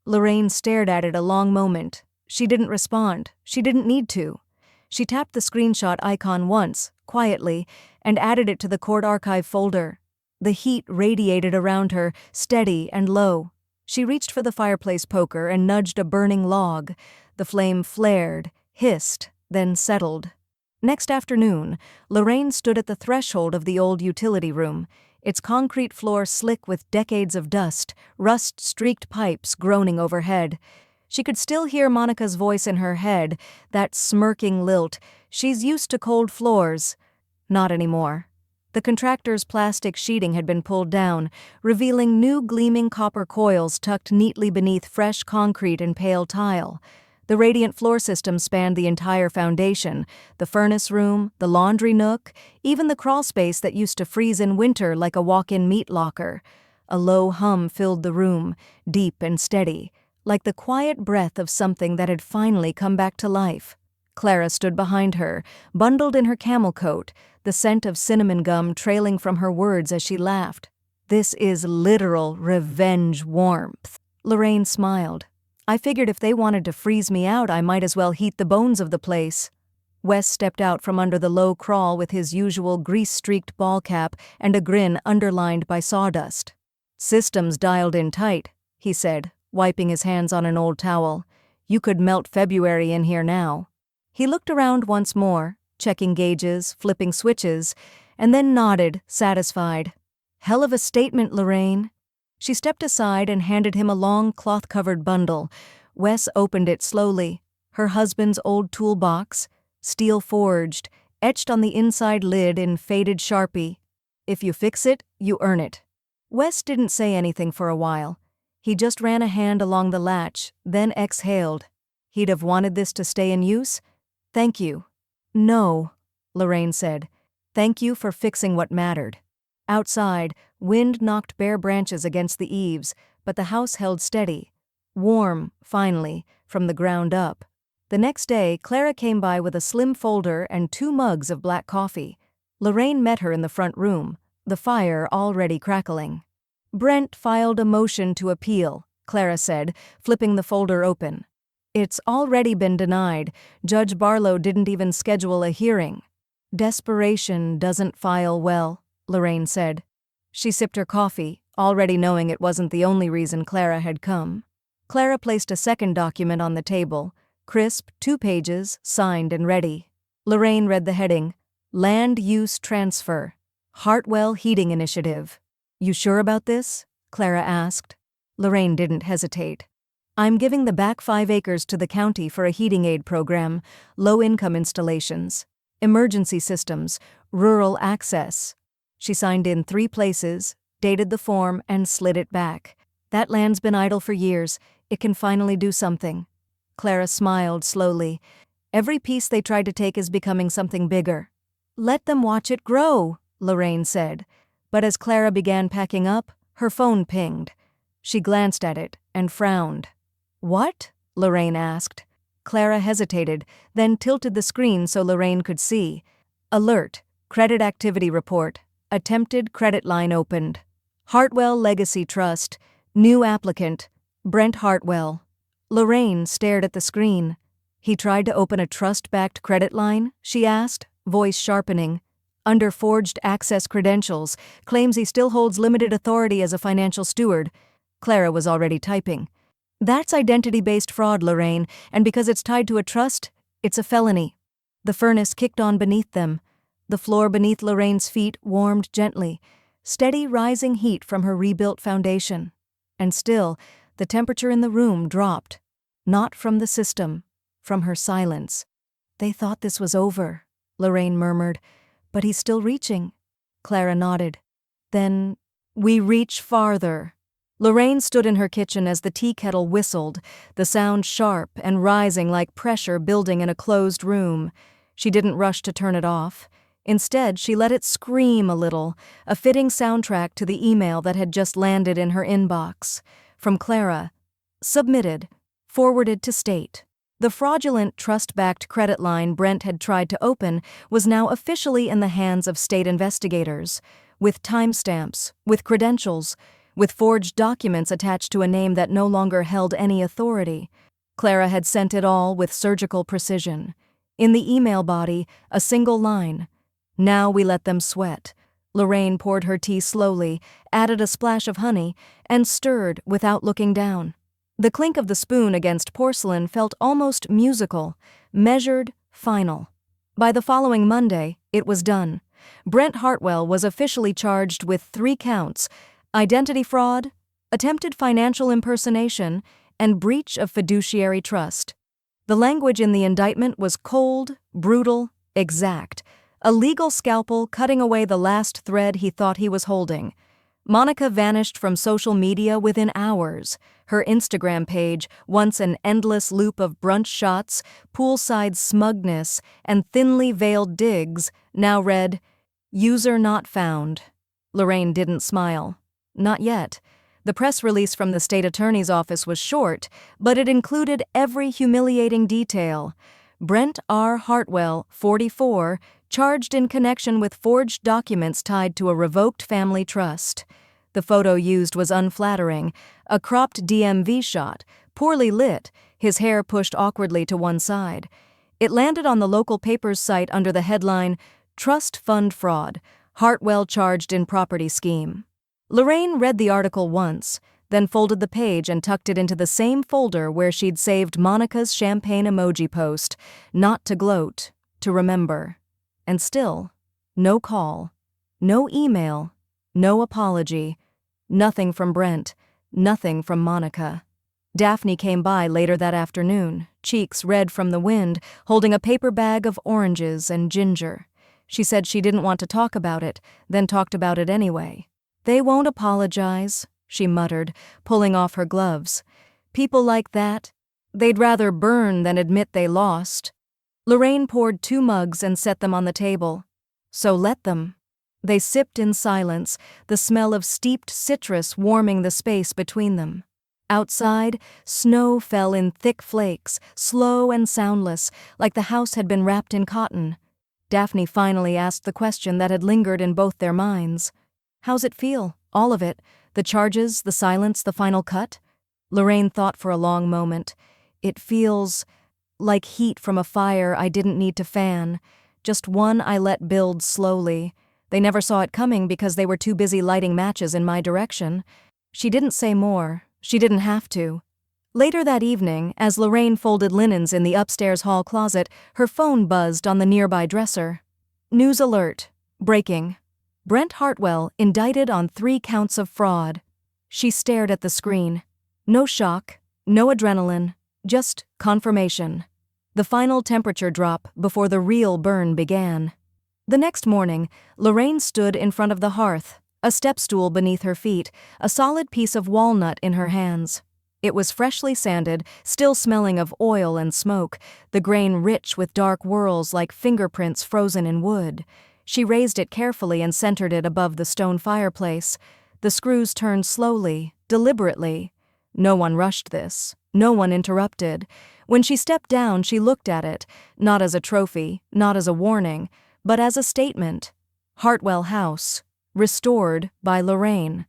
Lorraine stared at it a long moment. She didn't respond. She didn't need to. She tapped the screenshot icon once, quietly, and added it to the court archive folder. The heat radiated around her, steady and low. She reached for the fireplace poker and nudged a burning log. The flame flared, hissed, then settled. Next afternoon, Lorraine stood at the threshold of the old utility room, its concrete floor slick with decades of dust, rust-streaked pipes groaning overhead. She could still hear Monica's voice in her head, that smirking lilt, "She's used to cold floors." Not anymore. The contractor's plastic sheeting had been pulled down, revealing new gleaming copper coils tucked neatly beneath fresh concrete and pale tile. The radiant floor system spanned the entire foundation, the furnace room, the laundry nook, even the crawl space that used to freeze in winter like a walk-in meat locker. A low hum filled the room, deep and steady, like the quiet breath of something that had finally come back to life. Clara stood behind her, bundled in her camel coat, the scent of cinnamon gum trailing from her words as she laughed. "This is literal revenge warmth." Lorraine smiled. "I figured if they wanted to freeze me out, I might as well heat the bones of the place." Wes stepped out from under the low crawl with his usual grease-streaked ball cap and a grin underlined by sawdust. "Systems dialed in tight," he said, wiping his hands on an old towel. "You could melt February in here now." He looked around once more, checking gauges, flipping switches, and then nodded, satisfied. "Hell of a statement, Lorraine." She stepped aside and handed him a long cloth-covered bundle. Wes opened it slowly. Her husband's old toolbox, steel forged, etched on the inside lid in faded Sharpie. "If you fix it, you earn it." Wes didn't say anything for a while. He just ran a hand along the latch, then exhaled. He'd have wanted this to stay in use? "Thank you." "No," Lorraine said. "Thank you for fixing what mattered." Outside, wind knocked bare branches against the eaves, but the house held steady. Warm, finally, from the ground up. The next day, Clara came by with a slim folder and 2 mugs of black coffee. Lorraine met her in the front room, the fire already crackling. "Brent filed a motion to appeal," Clara said, flipping the folder open. "It's already been denied. Judge Barlow didn't even schedule a hearing." "Desperation doesn't file well," Lorraine said. She sipped her coffee, already knowing it wasn't the only reason Clara had come. Clara placed a second document on the table, crisp, 2 pages, signed and ready. Lorraine read the heading, "Land Use Transfer, Hartwell Heating Initiative." "You sure about this?" Clara asked. Lorraine didn't hesitate. "I'm giving the back 5 acres to the county for a heating aid program, low-income installations, emergency systems, rural access." She signed in 3 places, dated the form, and slid it back. "That land's been idle for years. It can finally do something." Clara smiled slowly. "Every piece they tried to take is becoming something bigger." "Let them watch it grow," Lorraine said. But as Clara began packing up, her phone pinged. She glanced at it and frowned. "What?" Lorraine asked. Clara hesitated, then tilted the screen so Lorraine could see. "Alert. Credit activity report. Attempted credit line opened. Hartwell Legacy Trust. New applicant. Brent Hartwell." Lorraine stared at the screen. "He tried to open a trust-backed credit line?" she asked, voice sharpening. "Under forged access credentials, claims he still holds limited authority as a financial steward." Clara was already typing. "That's identity-based fraud, Lorraine, and because it's tied to a trust, it's a felony." The furnace kicked on beneath them. The floor beneath Lorraine's feet warmed gently, steady rising heat from her rebuilt foundation. And still, the temperature in the room dropped. Not from the system, from her silence. "They thought this was over," Lorraine murmured. "But he's still reaching." Clara nodded. "Then we reach farther." Lorraine stood in her kitchen as the tea kettle whistled, the sound sharp and rising like pressure building in a closed room. She didn't rush to turn it off. Instead, she let it scream a little, a fitting soundtrack to the email that had just landed in her inbox. From Clara. Submitted. Forwarded to state. The fraudulent trust-backed credit line Brent had tried to open was now officially in the hands of state investigators, with timestamps, with credentials, with forged documents attached to a name that no longer held any authority. Clara had sent it all with surgical precision. In the email body, a single line. "Now we let them sweat." Lorraine poured her tea slowly, added a splash of honey, and stirred without looking down. The clink of the spoon against porcelain felt almost musical, measured, final. By the following Monday, it was done. Brent Hartwell was officially charged with 3 counts: identity fraud, attempted financial impersonation, and breach of fiduciary trust. The language in the indictment was cold, brutal, exact, a legal scalpel cutting away the last thread he thought he was holding. Monica vanished from social media within hours, Her Instagram page, once an endless loop of brunch shots, poolside smugness, and thinly veiled digs, now read, "User not found." Lorraine didn't smile. Not yet. The press release from the state attorney's office was short, but it included every humiliating detail. Brent R. Hartwell, 44, charged in connection with forged documents tied to a revoked family trust. The photo used was unflattering, a cropped DMV shot, poorly lit, his hair pushed awkwardly to one side. It landed on the local paper's site under the headline, "Trust Fund Fraud, Hartwell Charged in Property Scheme." Lorraine read the article once, then folded the page and tucked it into the same folder where she'd saved Monica's champagne emoji post, not to gloat, to remember. And still, no call, no email, no apology, nothing from Brent, nothing from Monica. Daphne came by later that afternoon, cheeks red from the wind, holding a paper bag of oranges and ginger. She said she didn't want to talk about it, then talked about it anyway. "They won't apologize," she muttered, pulling off her gloves. "People like that, they'd rather burn than admit they lost." Lorraine poured 2 mugs and set them on the table. So let them. They sipped in silence, the smell of steeped citrus warming the space between them. Outside, snow fell in thick flakes, slow and soundless, like the house had been wrapped in cotton. Daphne finally asked the question that had lingered in both their minds. "How's it feel? All of it? The charges, the silence, the final cut?" Lorraine thought for a long moment. "It feels like heat from a fire I didn't need to fan, just one I let build slowly. They never saw it coming because they were too busy lighting matches in my direction." She didn't say more. She didn't have to. Later that evening, as Lorraine folded linens in the upstairs hall closet, her phone buzzed on the nearby dresser. News alert. Breaking. Brent Hartwell indicted on 3 counts of fraud. She stared at the screen. No shock, no adrenaline, just confirmation. The final temperature drop before the real burn began. The next morning, Lorraine stood in front of the hearth, a step stool beneath her feet, a solid piece of walnut in her hands. It was freshly sanded, still smelling of oil and smoke, the grain rich with dark whorls like fingerprints frozen in wood. She raised it carefully and centered it above the stone fireplace. The screws turned slowly, deliberately. No one rushed this. No one interrupted. When she stepped down, she looked at it, not as a trophy, not as a warning, but as a statement. Hartwell House, restored by Lorraine.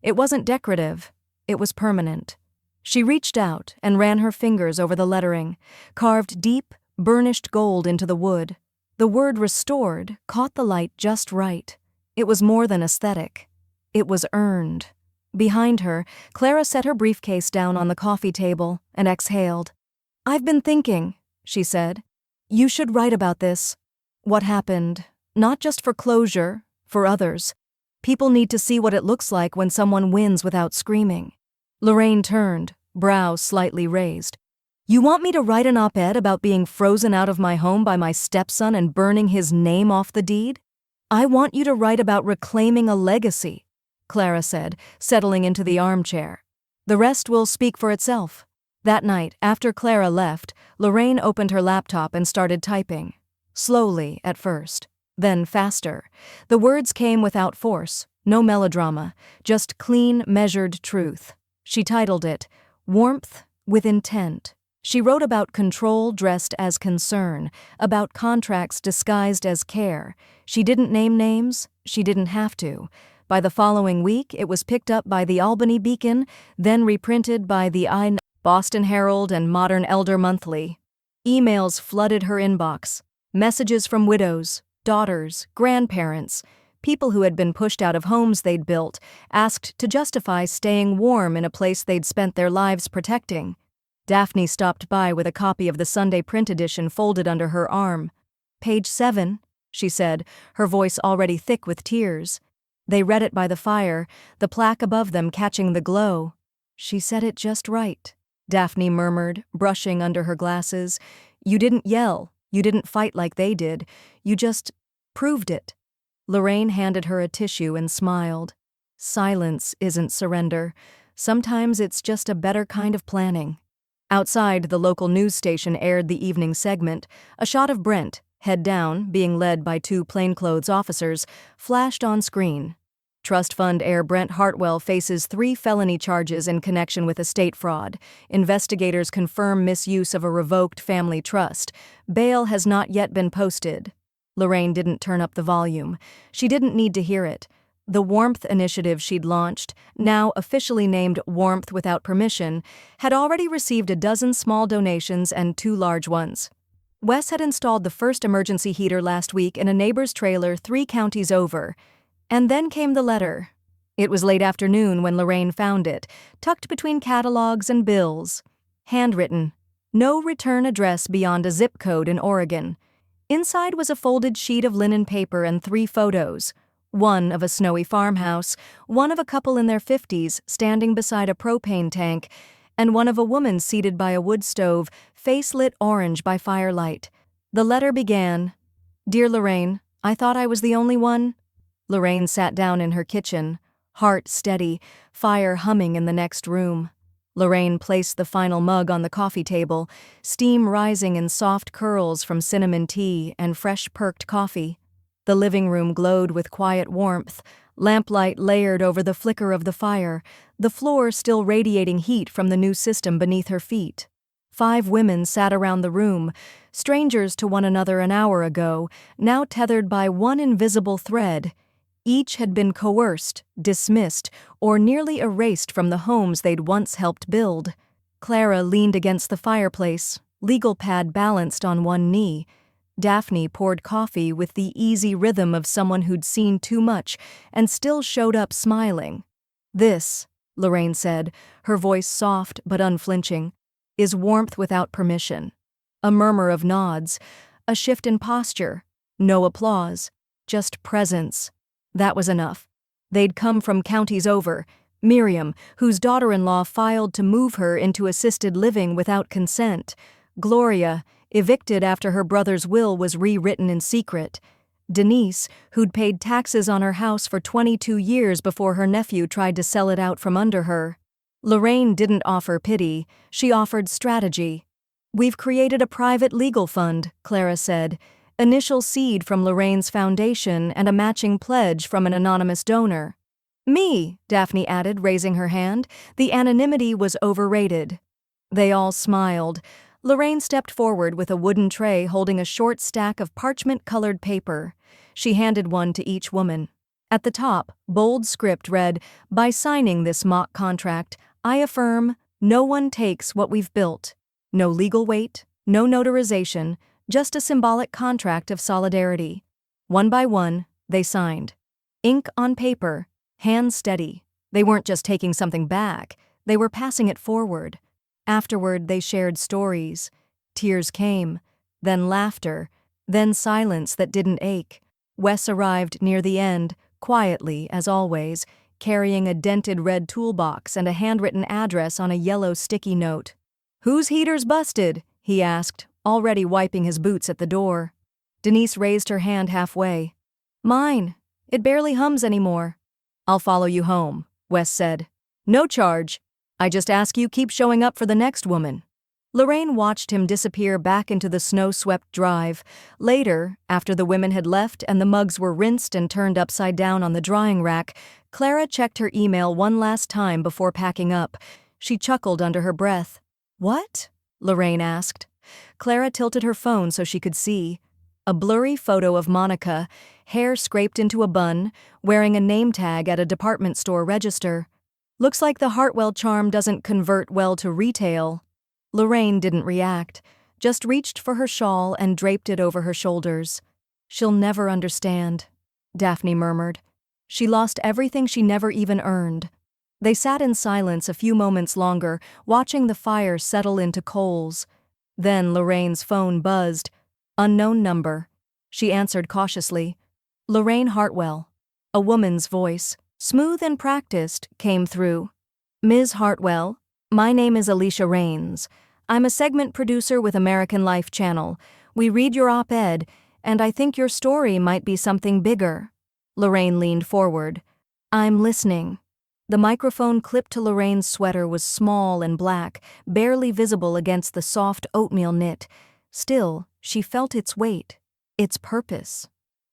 It wasn't decorative. It was permanent. She reached out and ran her fingers over the lettering, carved deep, burnished gold into the wood. The word restored caught the light just right. It was more than aesthetic. It was earned. Behind her, Clara set her briefcase down on the coffee table and exhaled. "I've been thinking," she said. "You should write about this. What happened, not just for closure, for others. People need to see what it looks like when someone wins without screaming." Lorraine turned, brows slightly raised. "You want me to write an op-ed about being frozen out of my home by my stepson and burning his name off the deed? I want you to write about reclaiming a legacy," Clara said, settling into the armchair. "The rest will speak for itself." That night, after Clara left, Lorraine opened her laptop and started typing. Slowly at first, then faster. The words came without force, no melodrama, just clean, measured truth. She titled it, "Warmth with Intent." She wrote about control dressed as concern, about contracts disguised as care. She didn't name names. She didn't have to. By the following week, it was picked up by the Albany Beacon, then reprinted by the Boston Herald and Modern Elder Monthly. Emails flooded her inbox. Messages from widows, daughters, grandparents, people who had been pushed out of homes they'd built, asked to justify staying warm in a place they'd spent their lives protecting. Daphne stopped by with a copy of the Sunday print edition folded under her arm. "Page 7, she said, her voice already thick with tears. They read it by the fire, the plaque above them catching the glow. "She said it just right," Daphne murmured, brushing under her glasses. "You didn't yell. You didn't fight like they did. You just proved it." Lorraine handed her a tissue and smiled. "Silence isn't surrender. Sometimes it's just a better kind of planning. Outside, the local news station aired the evening segment. A shot of Brent, head down, being led by two plainclothes officers, flashed on screen. Trust fund heir Brent Hartwell faces 3 felony charges in connection with estate fraud. Investigators confirm misuse of a revoked family trust. Bail has not yet been posted. Lorraine didn't turn up the volume. She didn't need to hear it. The Warmth initiative she'd launched, now officially named Warmth Without Permission, had already received a dozen small donations and 2 large ones. Wes had installed the first emergency heater last week in a neighbor's trailer 3 counties over. And then came the letter. It was late afternoon when Lorraine found it, tucked between catalogs and bills. Handwritten. No return address beyond a zip code in Oregon. Inside was a folded sheet of linen paper and 3 photos. One of a snowy farmhouse, one of a couple in their 50s standing beside a propane tank, and one of a woman seated by a wood stove, face lit orange by firelight. The letter began, "Dear Lorraine, I thought I was the only one." Lorraine sat down in her kitchen, heart steady, fire humming in the next room. Lorraine placed the final mug on the coffee table, steam rising in soft curls from cinnamon tea and fresh perked coffee. The living room glowed with quiet warmth, lamplight layered over the flicker of the fire, the floor still radiating heat from the new system beneath her feet. 5 women sat around the room, strangers to one another an hour ago, now tethered by one invisible thread. Each had been coerced, dismissed, or nearly erased from the homes they'd once helped build. Clara leaned against the fireplace, legal pad balanced on one knee. Daphne poured coffee with the easy rhythm of someone who'd seen too much and still showed up smiling. "This," Lorraine said, her voice soft but unflinching, "is Warmth Without Permission." A murmur of nods, a shift in posture, no applause, just presence. That was enough. They'd come from counties over. Miriam, whose daughter-in-law filed to move her into assisted living without consent. Gloria, evicted after her brother's will was rewritten in secret. Denise, who'd paid taxes on her house for 22 years before her nephew tried to sell it out from under her. Lorraine didn't offer pity, she offered strategy. "We've created a private legal fund," Clara said. "Initial seed from Lorraine's foundation and a matching pledge from an anonymous donor." "Me," Daphne added, raising her hand. The anonymity was overrated. They all smiled. Lorraine stepped forward with a wooden tray holding a short stack of parchment-colored paper. She handed one to each woman. At the top, bold script read, "By signing this mock contract, I affirm, no one takes what we've built. No legal weight, no notarization, just a symbolic contract of solidarity." One by one, they signed. Ink on paper, hands steady. They weren't just taking something back, they were passing it forward. Afterward, they shared stories. Tears came, then laughter, then silence that didn't ache. Wes arrived near the end, quietly, as always, carrying a dented red toolbox and a handwritten address on a yellow sticky note. "Whose heater's busted?" he asked, already wiping his boots at the door. Denise raised her hand halfway. "Mine. It barely hums anymore." "I'll follow you home," Wes said. "No charge. I just ask you keep showing up for the next woman." Lorraine watched him disappear back into the snow-swept drive. Later, after the women had left and the mugs were rinsed and turned upside down on the drying rack, Clara checked her email one last time before packing up. She chuckled under her breath. "What?" Lorraine asked. Clara tilted her phone so she could see. A blurry photo of Monica, hair scraped into a bun, wearing a name tag at a department store register. "Looks like the Hartwell charm doesn't convert well to retail." Lorraine didn't react, just reached for her shawl and draped it over her shoulders. "She'll never understand," Daphne murmured. "She lost everything she never even earned." They sat in silence a few moments longer, watching the fire settle into coals. Then Lorraine's phone buzzed. Unknown number. She answered cautiously. "Lorraine Hartwell." A woman's voice, smooth and practiced, came through. "Ms. Hartwell, my name is Alicia Rains. I'm a segment producer with American Life Channel. We read your op-ed, and I think your story might be something bigger." Lorraine leaned forward. "I'm listening." The microphone clipped to Lorraine's sweater was small and black, barely visible against the soft oatmeal knit. Still, she felt its weight, its purpose.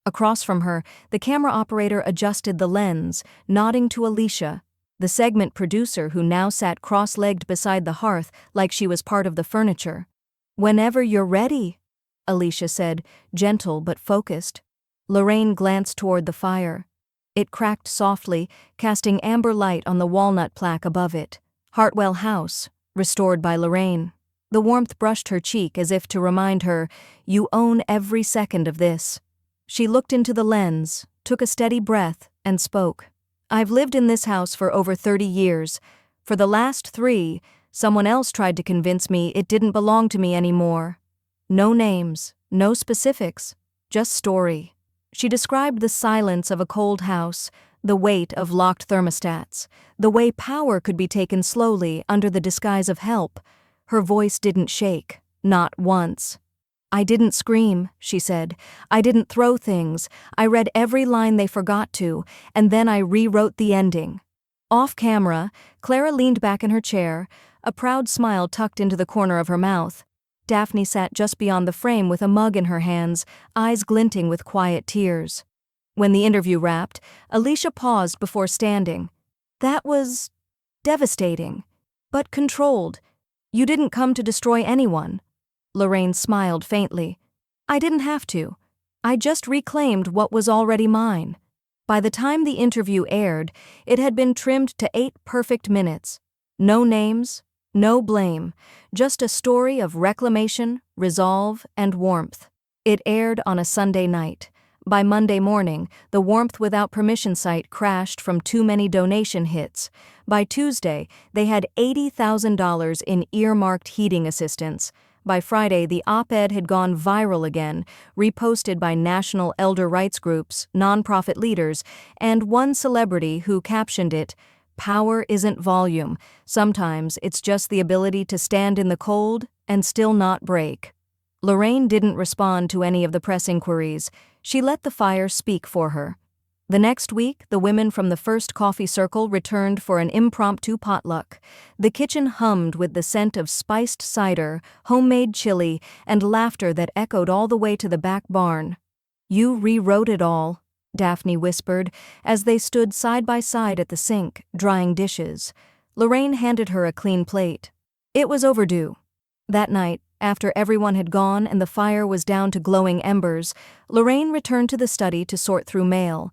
Across from her, the camera operator adjusted the lens, nodding to Alicia, the segment producer who now sat cross-legged beside the hearth like she was part of the furniture. "Whenever you're ready," Alicia said, gentle but focused. Lorraine glanced toward the fire. It cracked softly, casting amber light on the walnut plaque above it. Hartwell House, restored by Lorraine. The warmth brushed her cheek as if to remind her, "You own every second of this." She looked into the lens, took a steady breath, and spoke. "I've lived in this house for over 30 years. For the last 3, someone else tried to convince me it didn't belong to me anymore. No names, no specifics, just story." She described the silence of a cold house, the weight of locked thermostats, the way power could be taken slowly under the disguise of help. Her voice didn't shake, not once. "I didn't scream," she said. "I didn't throw things. I read every line they forgot to, and then I rewrote the ending." Off camera, Clara leaned back in her chair, a proud smile tucked into the corner of her mouth. Daphne sat just beyond the frame with a mug in her hands, eyes glinting with quiet tears. When the interview wrapped, Alicia paused before standing. "That was devastating, but controlled. You didn't come to destroy anyone." Lorraine smiled faintly. "I didn't have to. I just reclaimed what was already mine." By the time the interview aired, it had been trimmed to 8 perfect minutes. No names, no blame, just a story of reclamation, resolve, and warmth. It aired on a Sunday night. By Monday morning, the Warmth Without Permission site crashed from too many donation hits. By Tuesday, they had $80,000 in earmarked heating assistance. By Friday, the op-ed had gone viral again, reposted by national elder rights groups, nonprofit leaders, and one celebrity who captioned it, "Power isn't volume. Sometimes it's just the ability to stand in the cold and still not break." Lorraine didn't respond to any of the press inquiries. She let the fire speak for her. The next week, the women from the first coffee circle returned for an impromptu potluck. The kitchen hummed with the scent of spiced cider, homemade chili, and laughter that echoed all the way to the back barn. "You rewrote it all," Daphne whispered, as they stood side by side at the sink, drying dishes. Lorraine handed her a clean plate. It was overdue. That night, after everyone had gone and the fire was down to glowing embers, Lorraine returned to the study to sort through mail.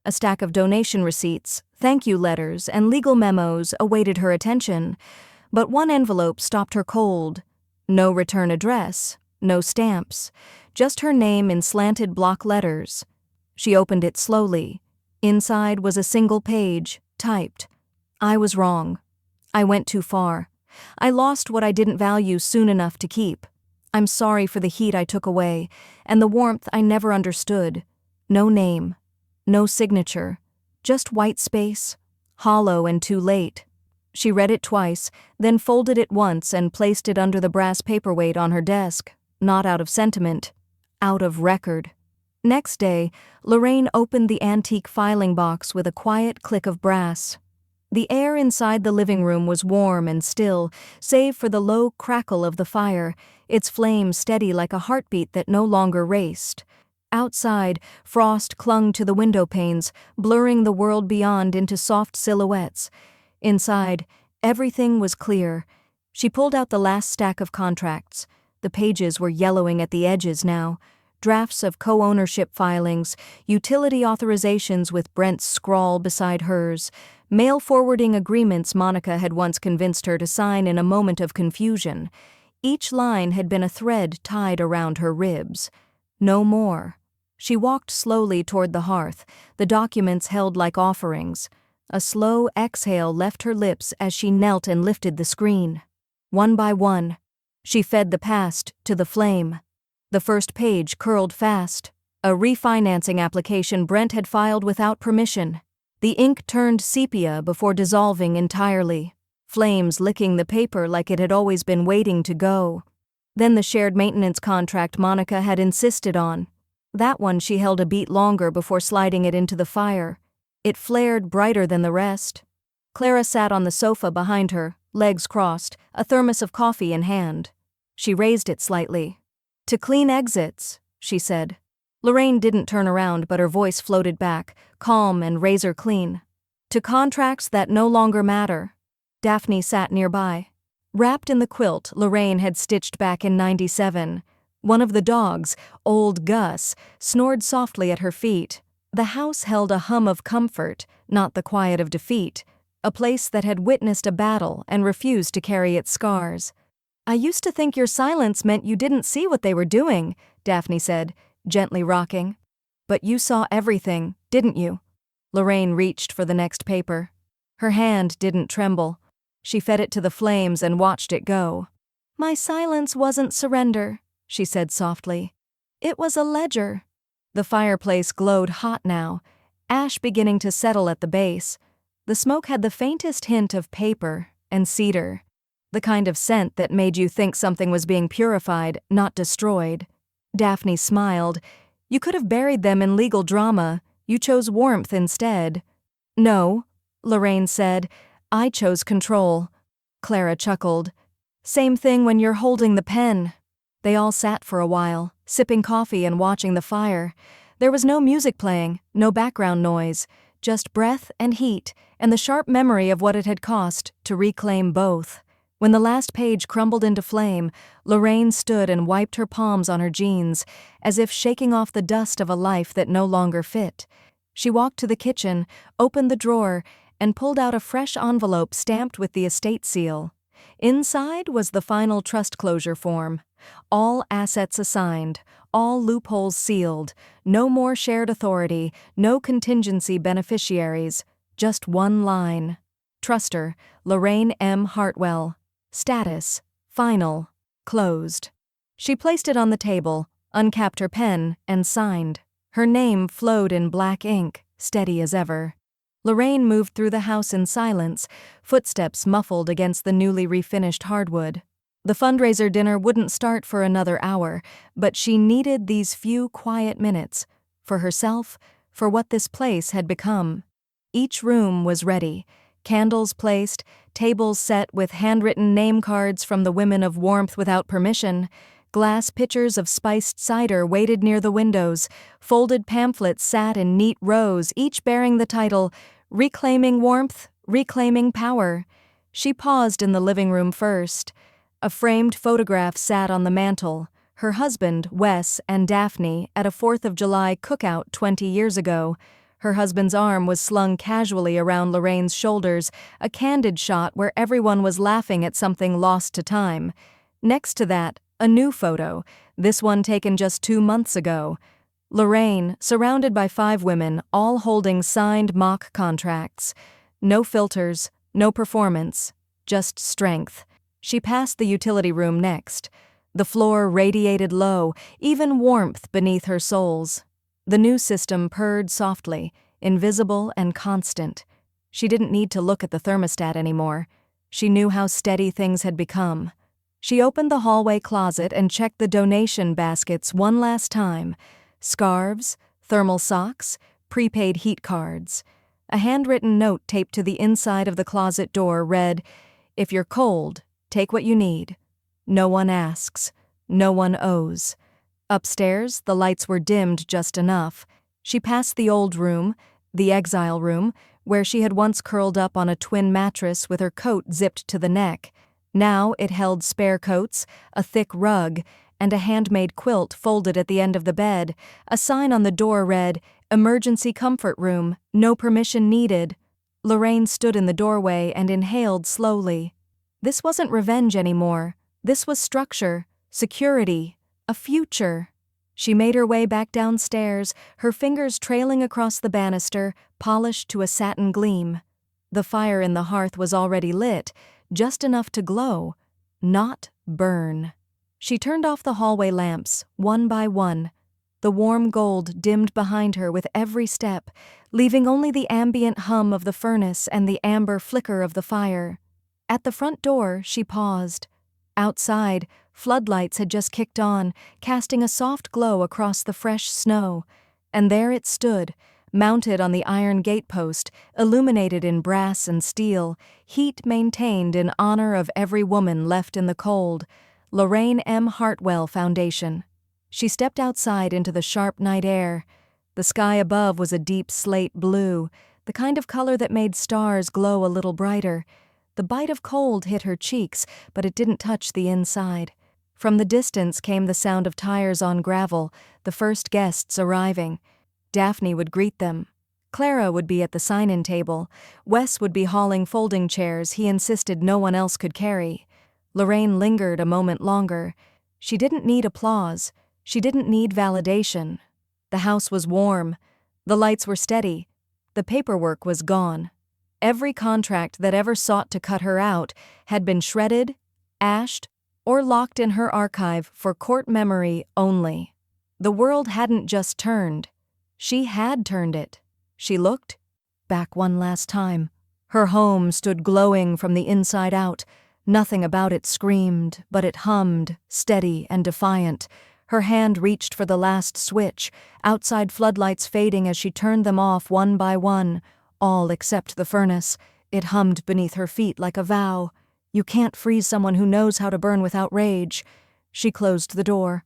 A stack of donation receipts, thank you letters, and legal memos awaited her attention. But one envelope stopped her cold. No return address, no stamps, just her name in slanted block letters. She opened it slowly. Inside was a single page, typed. "I was wrong. I went too far. I lost what I didn't value soon enough to keep. I'm sorry for the heat I took away, and the warmth I never understood. No name. No signature. Just white space. Hollow and too late." She read it twice, then folded it once and placed it under the brass paperweight on her desk, not out of sentiment, out of record. Next day, Lorraine opened the antique filing box with a quiet click of brass. The air inside the living room was warm and still, save for the low crackle of the fire, its flame steady like a heartbeat that no longer raced. Outside, frost clung to the window panes, blurring the world beyond into soft silhouettes. Inside, everything was clear. She pulled out the last stack of contracts. The pages were yellowing at the edges now. Drafts of co-ownership filings, utility authorizations with Brent's scrawl beside hers, mail forwarding agreements Monica had once convinced her to sign in a moment of confusion. Each line had been a thread tied around her ribs. No more. She walked slowly toward the hearth, the documents held like offerings. A slow exhale left her lips as she knelt and lifted the screen. One by one, she fed the past to the flame. The first page curled fast. A refinancing application Brent had filed without permission. The ink turned sepia before dissolving entirely, flames licking the paper like it had always been waiting to go. Then the shared maintenance contract Monica had insisted on. That one she held a beat longer before sliding it into the fire. It flared brighter than the rest. Clara sat on the sofa behind her, legs crossed, a thermos of coffee in hand. She raised it slightly. "To clean exits," she said. Lorraine didn't turn around, but her voice floated back, calm and razor clean. "To contracts that no longer matter." Daphne sat nearby. Wrapped in the quilt Lorraine had stitched back in '97, one of the dogs, old Gus, snored softly at her feet. The house held a hum of comfort, not the quiet of defeat, a place that had witnessed a battle and refused to carry its scars. "I used to think your silence meant you didn't see what they were doing," Daphne said, gently rocking. "But you saw everything, didn't you?" Lorraine reached for the next paper. Her hand didn't tremble. She fed it to the flames and watched it go. "My silence wasn't surrender," she said softly. "It was a ledger." The fireplace glowed hot now, ash beginning to settle at the base. The smoke had the faintest hint of paper and cedar, the kind of scent that made you think something was being purified, not destroyed. Daphne smiled. "You could have buried them in legal drama. You chose warmth instead." "No," Lorraine said. "I chose control." Clara chuckled. "Same thing when you're holding the pen." They all sat for a while, sipping coffee and watching the fire. There was no music playing, no background noise, just breath and heat, and the sharp memory of what it had cost to reclaim both. When the last page crumbled into flame, Lorraine stood and wiped her palms on her jeans, as if shaking off the dust of a life that no longer fit. She walked to the kitchen, opened the drawer, and pulled out a fresh envelope stamped with the estate seal. Inside was the final trust closure form. All assets assigned, all loopholes sealed, no more shared authority, no contingency beneficiaries, just one line. Truster, Lorraine M. Hartwell. Status, final, closed. She placed it on the table, uncapped her pen, and signed. Her name flowed in black ink, steady as ever. Lorraine moved through the house in silence, footsteps muffled against the newly refinished hardwood. The fundraiser dinner wouldn't start for another hour, but she needed these few quiet minutes, for herself, for what this place had become. Each room was ready, candles placed, tables set with handwritten name cards from the women of warmth without permission. Glass pitchers of spiced cider waited near the windows. Folded pamphlets sat in neat rows, each bearing the title, "Reclaiming Warmth, Reclaiming Power." She paused in the living room first. A framed photograph sat on the mantel, her husband, Wes, and Daphne at a 4th of July cookout 20 years ago. Her husband's arm was slung casually around Lorraine's shoulders, a candid shot where everyone was laughing at something lost to time. Next to that, a new photo, this one taken just 2 months ago. Lorraine, surrounded by 5 women, all holding signed mock contracts. No filters, no performance, just strength. She passed the utility room next. The floor radiated low, even warmth beneath her soles. The new system purred softly, invisible and constant. She didn't need to look at the thermostat anymore. She knew how steady things had become. She opened the hallway closet and checked the donation baskets one last time. Scarves, thermal socks, prepaid heat cards. A handwritten note taped to the inside of the closet door read, "If you're cold, take what you need. No one asks. No one owes." Upstairs, the lights were dimmed just enough. She passed the old room, the exile room, where she had once curled up on a twin mattress with her coat zipped to the neck. Now it held spare coats, a thick rug, and a handmade quilt folded at the end of the bed. A sign on the door read, "Emergency comfort room, no permission needed." Lorraine stood in the doorway and inhaled slowly. This wasn't revenge anymore. This was structure, security, a future. She made her way back downstairs, her fingers trailing across the banister, polished to a satin gleam. The fire in the hearth was already lit, just enough to glow, not burn. She turned off the hallway lamps, one by one. The warm gold dimmed behind her with every step, leaving only the ambient hum of the furnace and the amber flicker of the fire. At the front door, she paused. Outside, floodlights had just kicked on, casting a soft glow across the fresh snow. And there it stood, Mounted on the iron gatepost, illuminated in brass and steel, heat maintained in honor of every woman left in the cold, Lorraine M. Hartwell Foundation. She stepped outside into the sharp night air. The sky above was a deep slate blue, the kind of color that made stars glow a little brighter. The bite of cold hit her cheeks, but it didn't touch the inside. From the distance came the sound of tires on gravel, the first guests arriving. Daphne would greet them. Clara would be at the sign-in table. Wes would be hauling folding chairs he insisted no one else could carry. Lorraine lingered a moment longer. She didn't need applause. She didn't need validation. The house was warm. The lights were steady. The paperwork was gone. Every contract that ever sought to cut her out had been shredded, ashed, or locked in her archive for court memory only. The world hadn't just turned. She had turned it. She looked back one last time. Her home stood glowing from the inside out. Nothing about it screamed, but it hummed, steady and defiant. Her hand reached for the last switch, outside floodlights fading as she turned them off one by one, all except the furnace. It hummed beneath her feet like a vow. You can't freeze someone who knows how to burn without rage. She closed the door.